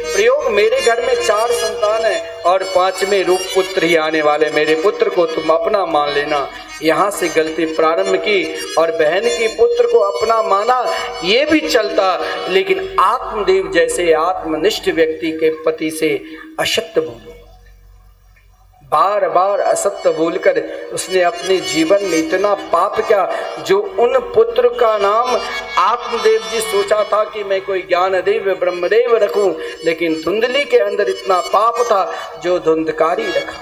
प्रयोग, मेरे घर में 4 संतान है और 5वें रूप पुत्र ही आने वाले, मेरे पुत्र को तुम अपना मान लेना। यहाँ से गलती प्रारंभ की और बहन की पुत्र को अपना माना, ये भी चलता। लेकिन आत्मदेव जैसे आत्मनिष्ठ व्यक्ति के पति से असत्य बोलो, बार बार असत्य बोलकर उसने अपने जीवन में इतना पाप किया जो उन पुत्र का नाम आत्मदेव जी सोचा था कि मैं कोई ज्ञानदेव ब्रह्मदेव रखूं, लेकिन धुंधली के अंदर इतना पाप था जो धुंधकारी रखा।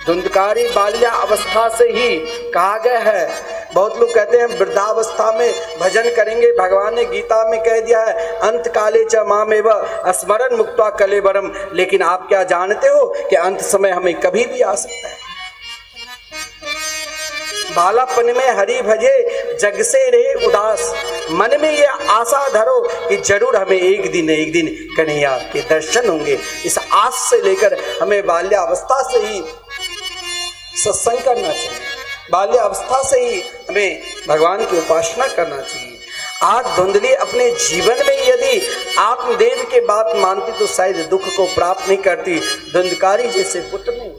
धुंधकारी बाल्या अवस्था से ही कहा गया है। बहुत लोग कहते हैं वृद्धावस्था में भजन करेंगे, भगवान ने गीता में कह दिया है अंत काले च मामेव स्मरण मुक्त्वा कलेवरम। लेकिन आप क्या जानते हो कि अंत समय हमें कभी भी आ सकता है। बालापन में हरि भजे जग से रहे उदास, मन में ये आशा धरो कि जरूर हमें एक दिन कन्हैया के दर्शन होंगे। इस आस से लेकर हमें बाल्यावस्था से ही सत्संग करना चाहिए, बाल्य अवस्था से ही हमें भगवान की उपासना करना चाहिए। आज धुंधली अपने जीवन में यदि आत्मदेव के बात मानती तो शायद दुख को प्राप्त नहीं करती। धुंधकारी जैसे पुत्र नहीं।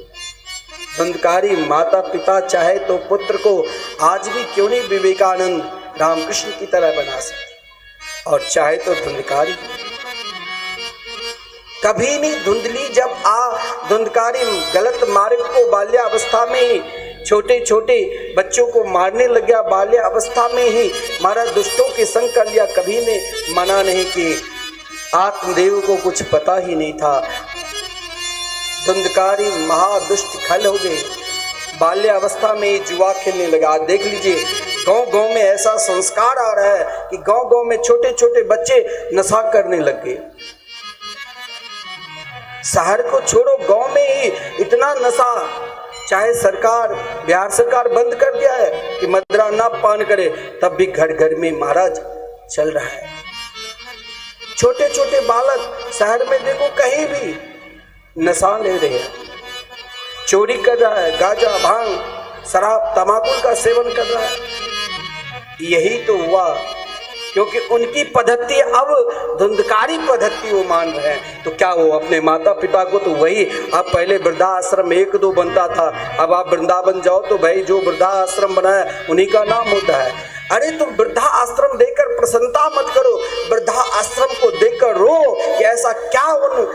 धुंधकारी माता पिता चाहे तो पुत्र को आज भी क्यों नहीं विवेकानंद रामकृष्ण की तरह बना सकते, और चाहे तो धुंधकारी कभी नहीं। धुंधली जब धुंधकारी गलत मार्ग को बाल्यावस्था में ही छोटे छोटे बच्चों को मारने लग गया, बाल्य अवस्था में ही महाराज दुष्टों के संग कर लिया। कभी ने मना नहीं कि आत्मदेव को कुछ पता ही नहीं था। धुंधकारी महादुष्ट खल हो गए, बाल्य अवस्था में ही जुआ खेलने लगा। देख लीजिए गांव गांव में ऐसा संस्कार आ रहा है कि गांव गांव में छोटे छोटे बच्चे नशा करने लग गए। शहर को छोड़ो, गांव में ही इतना नशा, चाहे सरकार बिहार सरकार बंद कर दिया है कि मदिरा ना पान करे, तब भी घर घर में महाराज चल रहा है। छोटे छोटे बालक शहर में देखो कहीं भी नशा ले रहे हैं। चोरी कर रहा है, गांजा भांग शराब तंबाकू का सेवन कर रहा है। यही तो हुआ, क्योंकि उनकी पद्धति अब धुंधकारी पद्धति वो मान रहे हैं। तो क्या वो अपने माता पिता को तो वही, अब पहले वृद्धाश्रम 1-2 बनता था, अब आप वृंदावन जाओ तो भाई जो वृद्धाश्रम बनाया उन्हीं का नाम होता है। अरे तुम वृद्धा आश्रम देकर प्रसन्नता मत करो, वृद्धा आश्रम को देखकर रो कि ऐसा क्या उन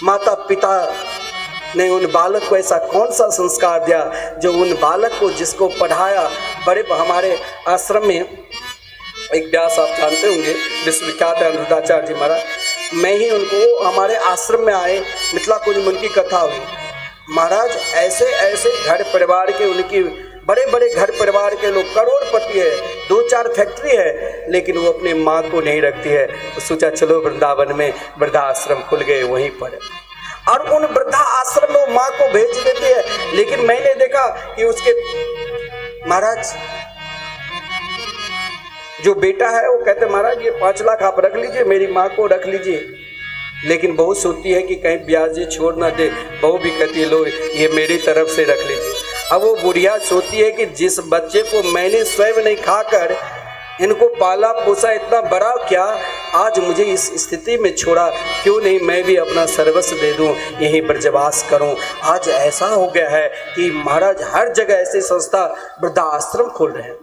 माता पिता ने उन बालक को ऐसा कौन सा संस्कार दिया जो उन बालक को जिसको पढ़ाया। बड़े हमारे आश्रम में एक व्यास आप जानते होंगे, विश्वविख्यात है अनिरुद्धाचार्य जी महाराज, मैं ही उनको हमारे आश्रम में आए, मिथिला कुंज में उनकी कथा हुई। महाराज ऐसे ऐसे घर परिवार के, उनकी बड़े बड़े घर परिवार के लोग, करोड़पति है, 2-4 फैक्ट्री है, लेकिन वो अपनी माँ को नहीं रखती है। तो सोचा चलो वृंदावन में वृद्धाश्रम खुल गए, वहीं पर और उन वृद्धा आश्रम में माँ को भेज देती है। लेकिन मैंने देखा कि उसके महाराज जो बेटा है वो कहते महाराज ये 5 लाख आप रख लीजिए, मेरी माँ को रख लीजिए। लेकिन बहू सोचती है कि कहीं ब्याज जी छोड़ ना दे, बहू भी कहती है लो ये मेरी तरफ से रख लीजिए। अब वो बुढ़िया सोचती है कि जिस बच्चे को मैंने स्वयं नहीं खाकर इनको पाला पोसा इतना बड़ा क्या, आज मुझे इस स्थिति में छोड़ा, क्यों नहीं मैं भी अपना सर्वस्व दे दूं, यहीं ब्रजवास करूं। आज ऐसा हो गया है कि महाराज हर जगह ऐसे संस्था वृद्धा आश्रम खोल रहे हैं।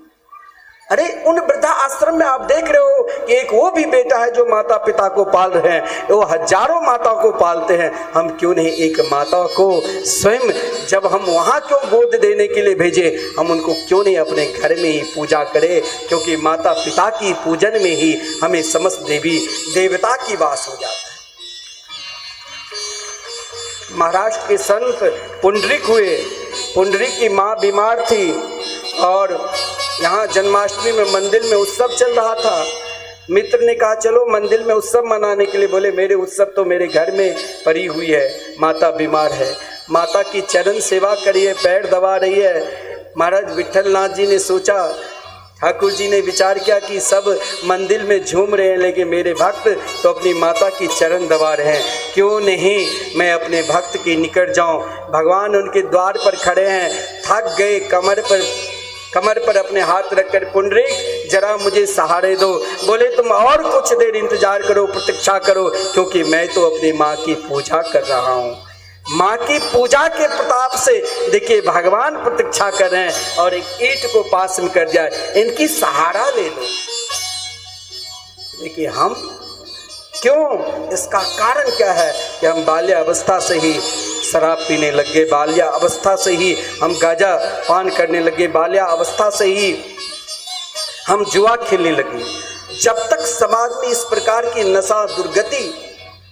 अरे उन वृद्धा आश्रम में आप देख रहे हो कि एक वो भी बेटा है जो माता पिता को पाल रहे हैं, वो हजारों माता को पालते हैं। हम क्यों नहीं एक माता को स्वयं, जब हम वहाँ क्यों गोद देने के लिए भेजे, हम उनको क्यों नहीं अपने घर में ही पूजा करें, क्योंकि माता पिता की पूजन में ही हमें समस्त देवी देवता की वास हो जाता है। महाराष्ट्र के संत पुंडरीक हुए, पुंडरीक की माँ बीमार थी और यहाँ जन्माष्टमी में मंदिर में उत्सव चल रहा था। मित्र ने कहा चलो मंदिर में उत्सव मनाने के लिए। बोले मेरे उत्सव तो मेरे घर में पड़ी हुई है, माता बीमार है, माता की चरण सेवा करिए, पैर दबा रही है। महाराज विठल नाथ जी ने सोचा, ठाकुर जी ने विचार किया कि सब मंदिर में झूम रहे हैं लेकिन मेरे भक्त तो अपनी माता की चरण दबा रहे हैं, क्यों नहीं मैं अपने भक्त के निकट जाऊं। भगवान उनके द्वार पर खड़े हैं, थक गए, कमर पर अपने हाथ रखकर पुंडरीक जरा मुझे सहारे दो। बोले तुम और कुछ देर इंतजार करो, प्रतीक्षा करो, क्योंकि मैं तो अपनी माँ की पूजा कर रहा हूँ। माँ की पूजा के प्रताप से देखिए भगवान प्रतीक्षा कर रहे हैं और एक ईंट को पास में कर दिया, इनकी सहारा ले लो। देखिए हम क्यों, इसका कारण क्या है कि हम बाल्यावस्था से ही शराब पीने लग गए, बाल्यावस्था से ही हम गांजा पान करने लगे, बाल्यावस्था से ही हम जुआ खेलने लगे। जब तक समाज में इस प्रकार की नशा दुर्गति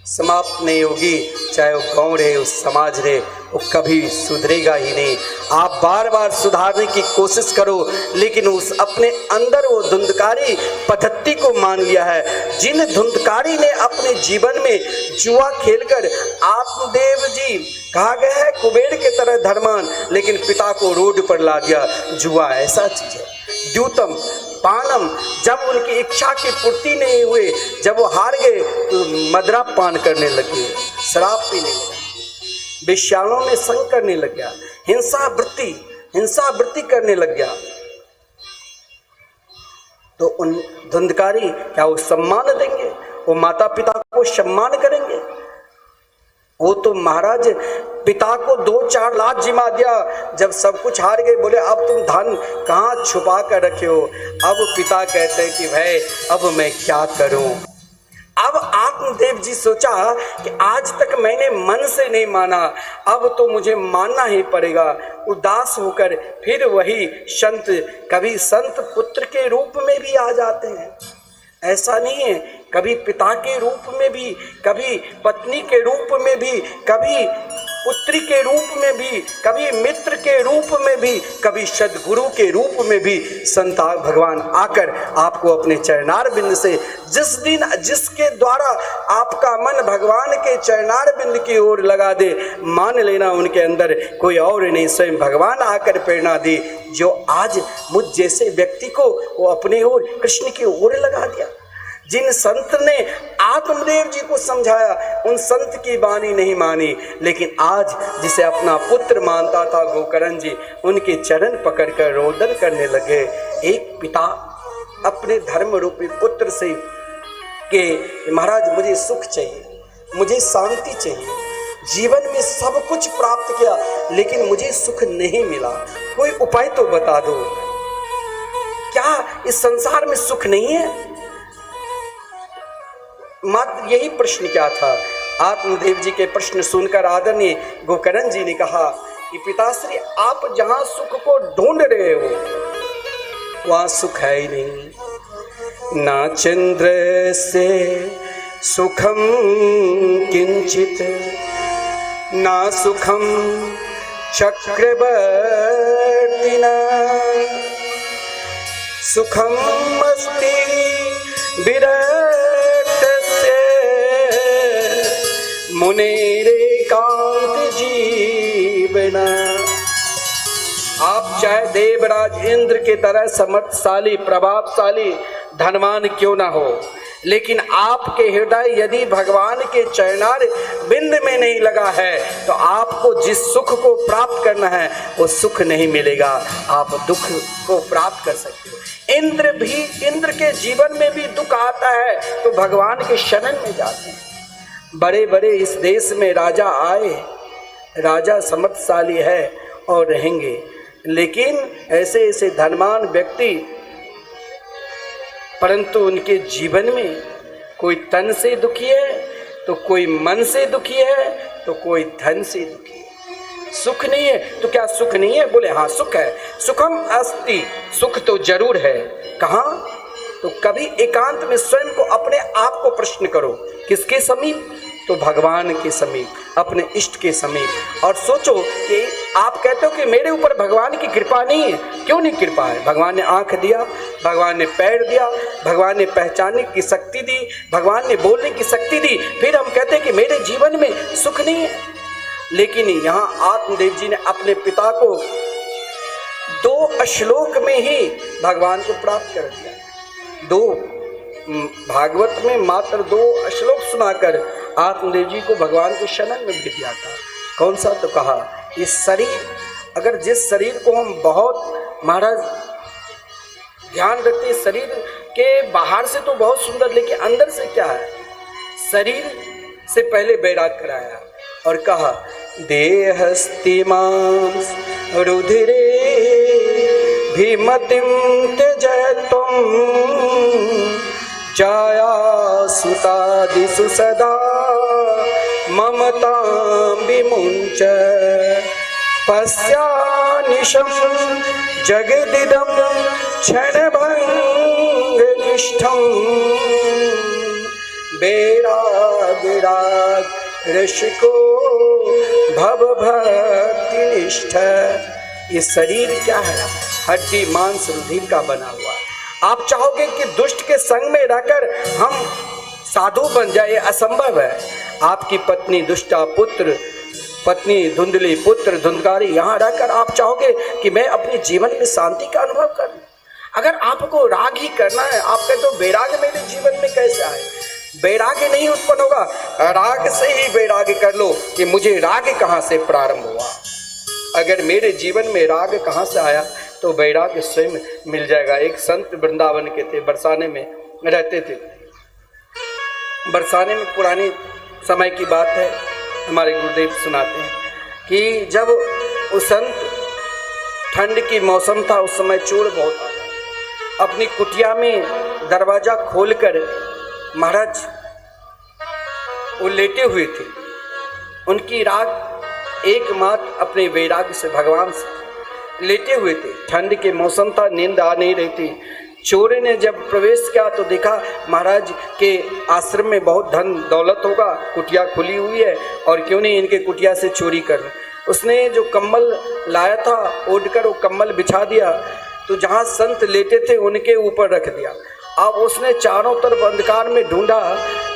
समाप्त नहीं होगी, चाहे वो गांव रहे, वो समाज रहे, वो कभी सुधरेगा ही नहीं। आप बार बार सुधारने की कोशिश करो, लेकिन उस अपने अंदर वो धुंधकारी पद्धति को मान लिया है। जिन धुंधकारी ने अपने जीवन में जुआ खेलकर, आत्मदेव जी कहा गया है कुबेर के तरह धर्मान, लेकिन पिता को रोड पर ला दिया। जुआ ऐसा चीज है, द्यूतम पानम, जब उनकी इच्छा की पूर्ति नहीं हुई, जब वो हार गए तो मदरा पान करने लगे, शराब पीने लगे, विषयाणों में संग करने लग गया, हिंसा वृत्ति करने लग गया। तो उन धुंधकारी क्या वो सम्मान देंगे, वो माता पिता को सम्मान करेंगे? वो तो महाराज पिता को 2-4 लाख जिमा दिया, जब सब कुछ हार गए बोले अब तुम धन कहाँ छुपा कर रखे हो। अब पिता कहते हैं कि भाई अब मैं क्या करूं। अब आत्मदेव जी सोचा कि आज तक मैंने मन से नहीं माना, अब तो मुझे मानना ही पड़ेगा। उदास होकर फिर वही संत, कभी संत पुत्र के रूप में भी आ जाते हैं, ऐसा नहीं है, कभी पिता के रूप में भी, कभी पत्नी के रूप में भी, कभी पुत्री के रूप में भी, कभी मित्र के रूप में भी, कभी सद्गुरु के रूप में भी संत भगवान आकर आपको अपने चरणार बिंद से, जिस दिन जिसके द्वारा आपका मन भगवान के चरणार बिंद की ओर लगा दे, मान लेना उनके अंदर कोई और नहीं, स्वयं भगवान आकर प्रेरणा दे। जो आज मुझ जैसे व्यक्ति को वो अपने ओर कृष्ण की ओर लगा दिया। जिन संत ने आत्म रामदेव जी को समझाया, उन संत की बानी नहीं मानी। लेकिन आज जिसे अपना पुत्र मानता था गोकर्ण जी, उनके चरण पकड़कर रोदन करने लगे। एक पिता अपने धर्म रूपी पुत्र से कि महाराज मुझे सुख चाहिए, मुझे शांति चाहिए, जीवन में सब कुछ प्राप्त किया लेकिन मुझे सुख नहीं मिला, कोई उपाय तो बता दो। क्या इस संसार में सुख नहीं है? मात्र यही प्रश्न क्या था। आत्मदेव जी के प्रश्न सुनकर आदरणीय गोकर्ण जी ने कहा कि पिताश्री, आप जहां सुख को ढूंढ रहे हो वहां सुख है ही नहीं। ना चंद्र से सुखम किंचित, ना सुखम चक्रवर्तिना, सुखम अस्ति विरक्तस्य मुनेरेकांत जीवना। आप चाहे देवराज इंद्र की तरह समर्थशाली, प्रभावशाली, धनवान क्यों ना हो, लेकिन आपके हृदय यदि भगवान के चरणार बिंद में नहीं लगा है तो आपको जिस सुख को प्राप्त करना है वो सुख नहीं मिलेगा, आप दुख को प्राप्त कर सकते हो। इंद्र के जीवन में भी दुख आता है तो भगवान के शरण में जाते हैं। बड़े बड़े इस देश में राजा आए, राजा समर्थशाली है और रहेंगे, लेकिन ऐसे ऐसे धनवान व्यक्ति, परंतु उनके जीवन में कोई तन से दुखी है तो कोई मन से दुखी है तो कोई धन से दुखी है। सुख नहीं है तो क्या सुख नहीं है? बोले हाँ सुख है। सुखम अस्ति, सुख तो जरूर है। कहाँ? तो कभी एकांत में स्वयं को, अपने आप को प्रश्न करो, किसके समीप? तो भगवान के समीप, अपने इष्ट के समीप। और सोचो कि आप कहते हो कि मेरे ऊपर भगवान की कृपा नहीं है, क्यों नहीं कृपा है? भगवान ने आंख दिया, भगवान ने पैर दिया, भगवान ने पहचानने की शक्ति दी, भगवान ने बोलने की शक्ति दी, फिर हम कहते हैं कि मेरे जीवन में सुख नहीं है। लेकिन यहाँ आत्मदेव जी ने अपने पिता को 2 श्लोक में ही भगवान को प्राप्त कर दिया। भागवत में मात्र 2 श्लोक सुनाकर आत्मदेव जी को भगवान के शरण में भी दिया था। कौन सा? तो कहा इस शरीर, अगर जिस शरीर को हम बहुत महाराज ध्यान रखते हैं, शरीर के बाहर से तो बहुत सुंदर, लेकिन अंदर से क्या है? शरीर से पहले बैराग कराया और कहा देहस्ति मांस रुधिरे भीमतिम त्यजतुम जाया सुतादिषु सदा ममतां विमुञ्च पश्यानिशं जगदिदं क्षणभङ्गनिष्ठं वैराग ऋषिको भवभक्तिनिष्ठ। ये शरीर क्या है? हड्डी मांस रुधिर का बना हुआ है। आप चाहोगे कि दुष्ट के संग में रहकर हम साधु बन जाए, असंभव है। आपकी पत्नी दुष्टा, पुत्र पत्नी धुंधली, पुत्र धुंधकारी, यहाँ रहकर आप चाहोगे कि मैं अपने जीवन में शांति का अनुभव करूं। अगर आपको राग ही करना है, आप कहते हो वैराग्य मेरे जीवन में कैसे आए? वैराग्य नहीं उत्पन्न होगा, राग से ही वैराग्य कर लो कि मुझे राग कहाँ से प्रारंभ हुआ। अगर मेरे जीवन में राग कहाँ से आया तो वैराग्य स्वयं मिल जाएगा। एक संत वृंदावन के थे, बरसाने में रहते थे। बरसाने में पुरानी समय की बात है, हमारे गुरुदेव सुनाते हैं कि जब उस संत, ठंड की मौसम था, उस समय चोर बहुत आया। अपनी कुटिया में दरवाजा खोलकर महाराज वो लेटे हुए थे। उनकी राग एकमात्र अपने वैराग्य से, भगवान से लेटे हुए थे। ठंड के मौसम था, नींद आ नहीं रही थी। चोर ने जब प्रवेश किया तो देखा महाराज के आश्रम में बहुत धन दौलत होगा, कुटिया खुली हुई है और क्यों नहीं इनके कुटिया से चोरी कर। उसने जो कम्बल लाया था ओढ़कर वो कम्बल बिछा दिया, तो जहाँ संत लेटे थे उनके ऊपर रख दिया। अब उसने चारों तरफ अंधकार में ढूंढा,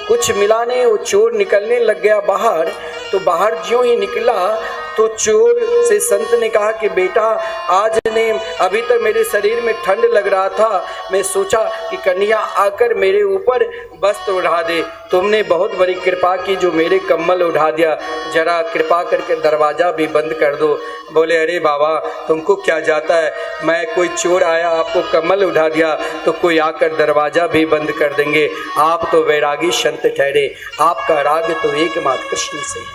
कुछ मिला नहीं। वो चोर निकलने लग गया बाहर, तो बाहर ज्यों ही निकला तो चोर से संत ने कहा कि बेटा आज ने अभी तक मेरे शरीर में ठंड लग रहा था, मैं सोचा कि कन्या आकर मेरे ऊपर वस्त्र उड़ा दे। तुमने बहुत बड़ी कृपा की जो मेरे कम्बल उड़ा दिया, जरा कृपा करके दरवाज़ा भी बंद कर दो। बोले अरे बाबा तुमको क्या जाता है, मैं कोई चोर आया आपको कम्बल उठा दिया तो कोई आकर दरवाज़ा भी बंद कर देंगे। आप तो वैरागी संत ठहरे, आपका राग तो एकमात्र कृष्ण से है।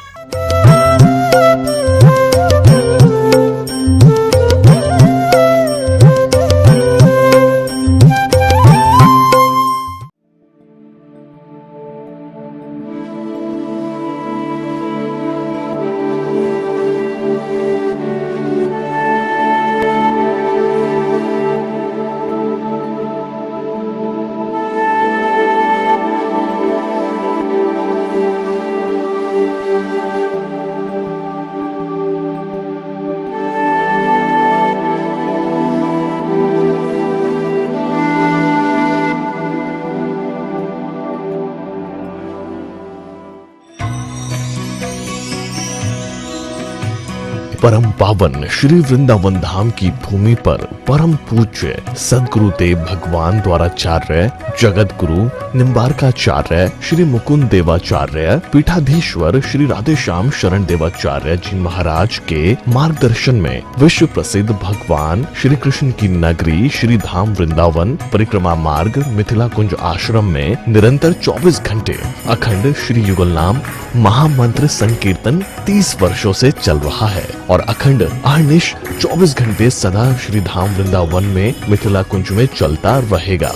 परम पावन श्री वृंदावन धाम की भूमि पर परम पूज्य सदगुरुदेव भगवान द्वाराचार्य जगत गुरु निम्बारकाचार्य श्री मुकुंद देवाचार्य पीठाधीश्वर श्री राधेश्याम शरण देवाचार्य जी महाराज के मार्गदर्शन में विश्व प्रसिद्ध भगवान श्री कृष्ण की नगरी श्री धाम वृंदावन परिक्रमा मार्ग मिथिला कुंज आश्रम में निरंतर 24 घंटे अखंड श्री युगल नाम महामंत्र संकीर्तन 30 वर्षों से चल रहा है और अखंड अहर्निश 24 घंटे सदा श्री धाम वृंदावन में मिथिला कुंज में चलता रहेगा।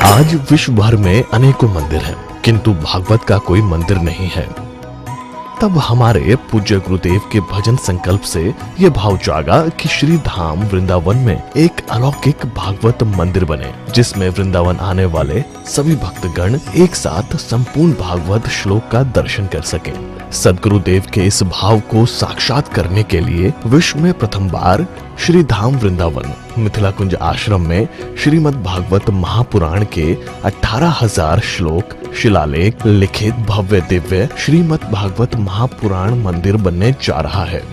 आज विश्व भर में अनेकों मंदिर हैं, किंतु भागवत का कोई मंदिर नहीं है। तब हमारे पूज्य गुरुदेव के भजन संकल्प से ये भाव जागा कि श्री धाम वृंदावन में एक अलौकिक भागवत मंदिर बने, जिसमें वृंदावन आने वाले सभी भक्तगण एक साथ संपूर्ण भागवत श्लोक का दर्शन कर सकें। सदगुरुदेव के इस भाव को साक्षात करने के लिए विश्व में प्रथम बार श्री धाम वृंदावन मिथिला कुंज आश्रम में श्रीमद् भागवत महापुराण के 18,000 श्लोक शिलालेख लिखित भव्य दिव्य श्रीमद् भागवत महापुराण मंदिर बनने जा रहा है।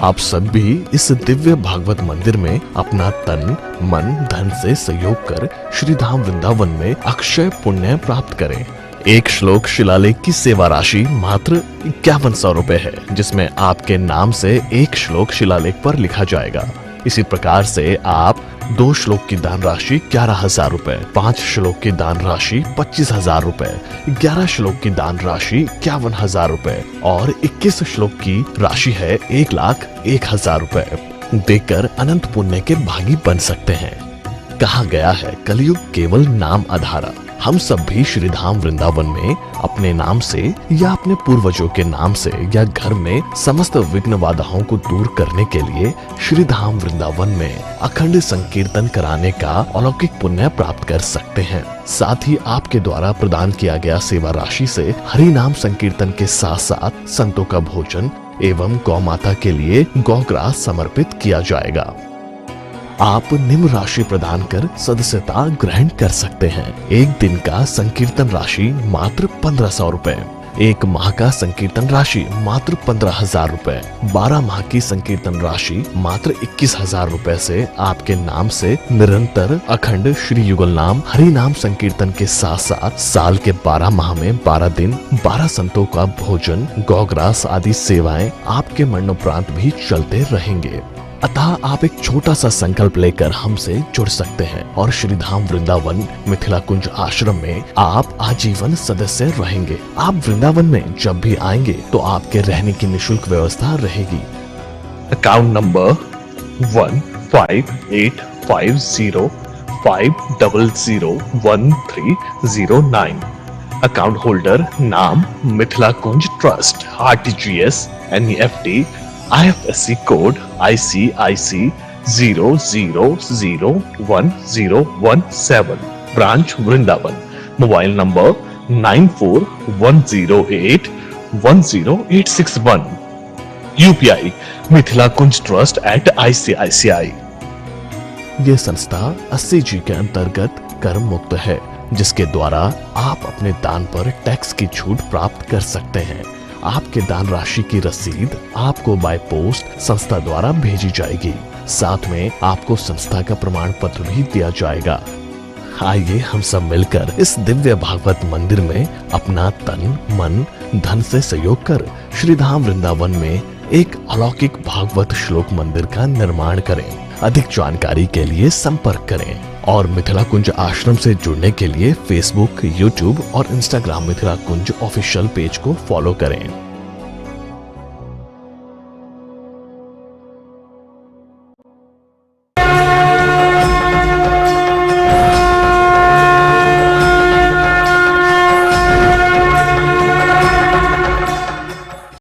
आप सब भी इस दिव्य भागवत मंदिर में अपना तन मन धन से सहयोग कर श्री धाम वृंदावन में अक्षय पुण्य प्राप्त करें। एक श्लोक शिलालेख की सेवा राशि मात्र 5100 रुपए है, जिसमें आपके नाम से एक श्लोक शिलालेख पर लिखा जाएगा। इसी प्रकार से आप 2 श्लोक की दान राशि 11,000 रुपए, 5 श्लोक की दान राशि 25,000 रुपए, 11 श्लोक की दान राशि 51,000 रुपए और 21 श्लोक की राशि है 1,01,000 रुपए देकर अनंत पुण्य के भागी बन सकते हैं। कहा गया है कलयुग केवल नाम आधारा। हम सब भी श्री धाम वृंदावन में अपने नाम से या अपने पूर्वजों के नाम से या घर में समस्त विघ्न बाधाओं को दूर करने के लिए श्री धाम वृंदावन में अखंड संकीर्तन कराने का अलौकिक पुण्य प्राप्त कर सकते हैं। साथ ही आपके द्वारा प्रदान किया गया सेवा राशि से हरि नाम संकीर्तन के साथ साथ संतों का भोजन एवं गौ माता के लिए गौग्रास समर्पित किया जाएगा। आप निम्न राशि प्रदान कर सदस्यता ग्रहण कर सकते हैं। एक दिन का संकीर्तन राशि मात्र 1500 रुपए, एक माह का संकीर्तन राशि मात्र 15,000 रुपए, 12 माह की संकीर्तन राशि मात्र 21,000 रुपए से आपके नाम से निरंतर अखंड श्री युगल नाम हरि नाम संकीर्तन के साथ साथ साल के 12 माह में 12 दिन 12 संतों का भोजन गौग्रास आदि सेवाएं आपके मरणोपरांत भी चलते रहेंगे। अतः आप एक छोटा सा संकल्प लेकर हमसे जुड़ सकते हैं और श्री धाम वृंदावन मिथिला कुंज आश्रम में आप आजीवन सदस्य रहेंगे। आप वृंदावन में जब भी आएंगे तो आपके रहने की निशुल्क व्यवस्था रहेगी। Account number 158505001309। अकाउंट होल्डर नाम Mithila Kunj trust, RTGS, NEFT, IFSC code ICIC 00011017, branch Vrindavan. Mobile number 9410810861। UPI Mithila Kunj trust @ICICI। ये संस्था 80G के अंतर्गत कर मुक्त है। जिसके द्वारा आप अपने दान पर टैक्स की छूट प्राप्त कर सकते हैं। आपके दान राशि की रसीद आपको बाय पोस्ट संस्था द्वारा भेजी जाएगी। साथ में आपको संस्था का प्रमाण पत्र भी दिया जाएगा। आइए हम सब मिलकर इस दिव्य भागवत मंदिर में अपना तन मन धन से सहयोग कर श्री धाम वृंदावन में एक अलौकिक भागवत श्लोक मंदिर का निर्माण करें। अधिक जानकारी के लिए संपर्क करें और मिथिला कुंज आश्रम से जुड़ने के लिए फेसबुक, यूट्यूब और इंस्टाग्राम मिथिला कुंज ऑफिशियल पेज को फॉलो करें।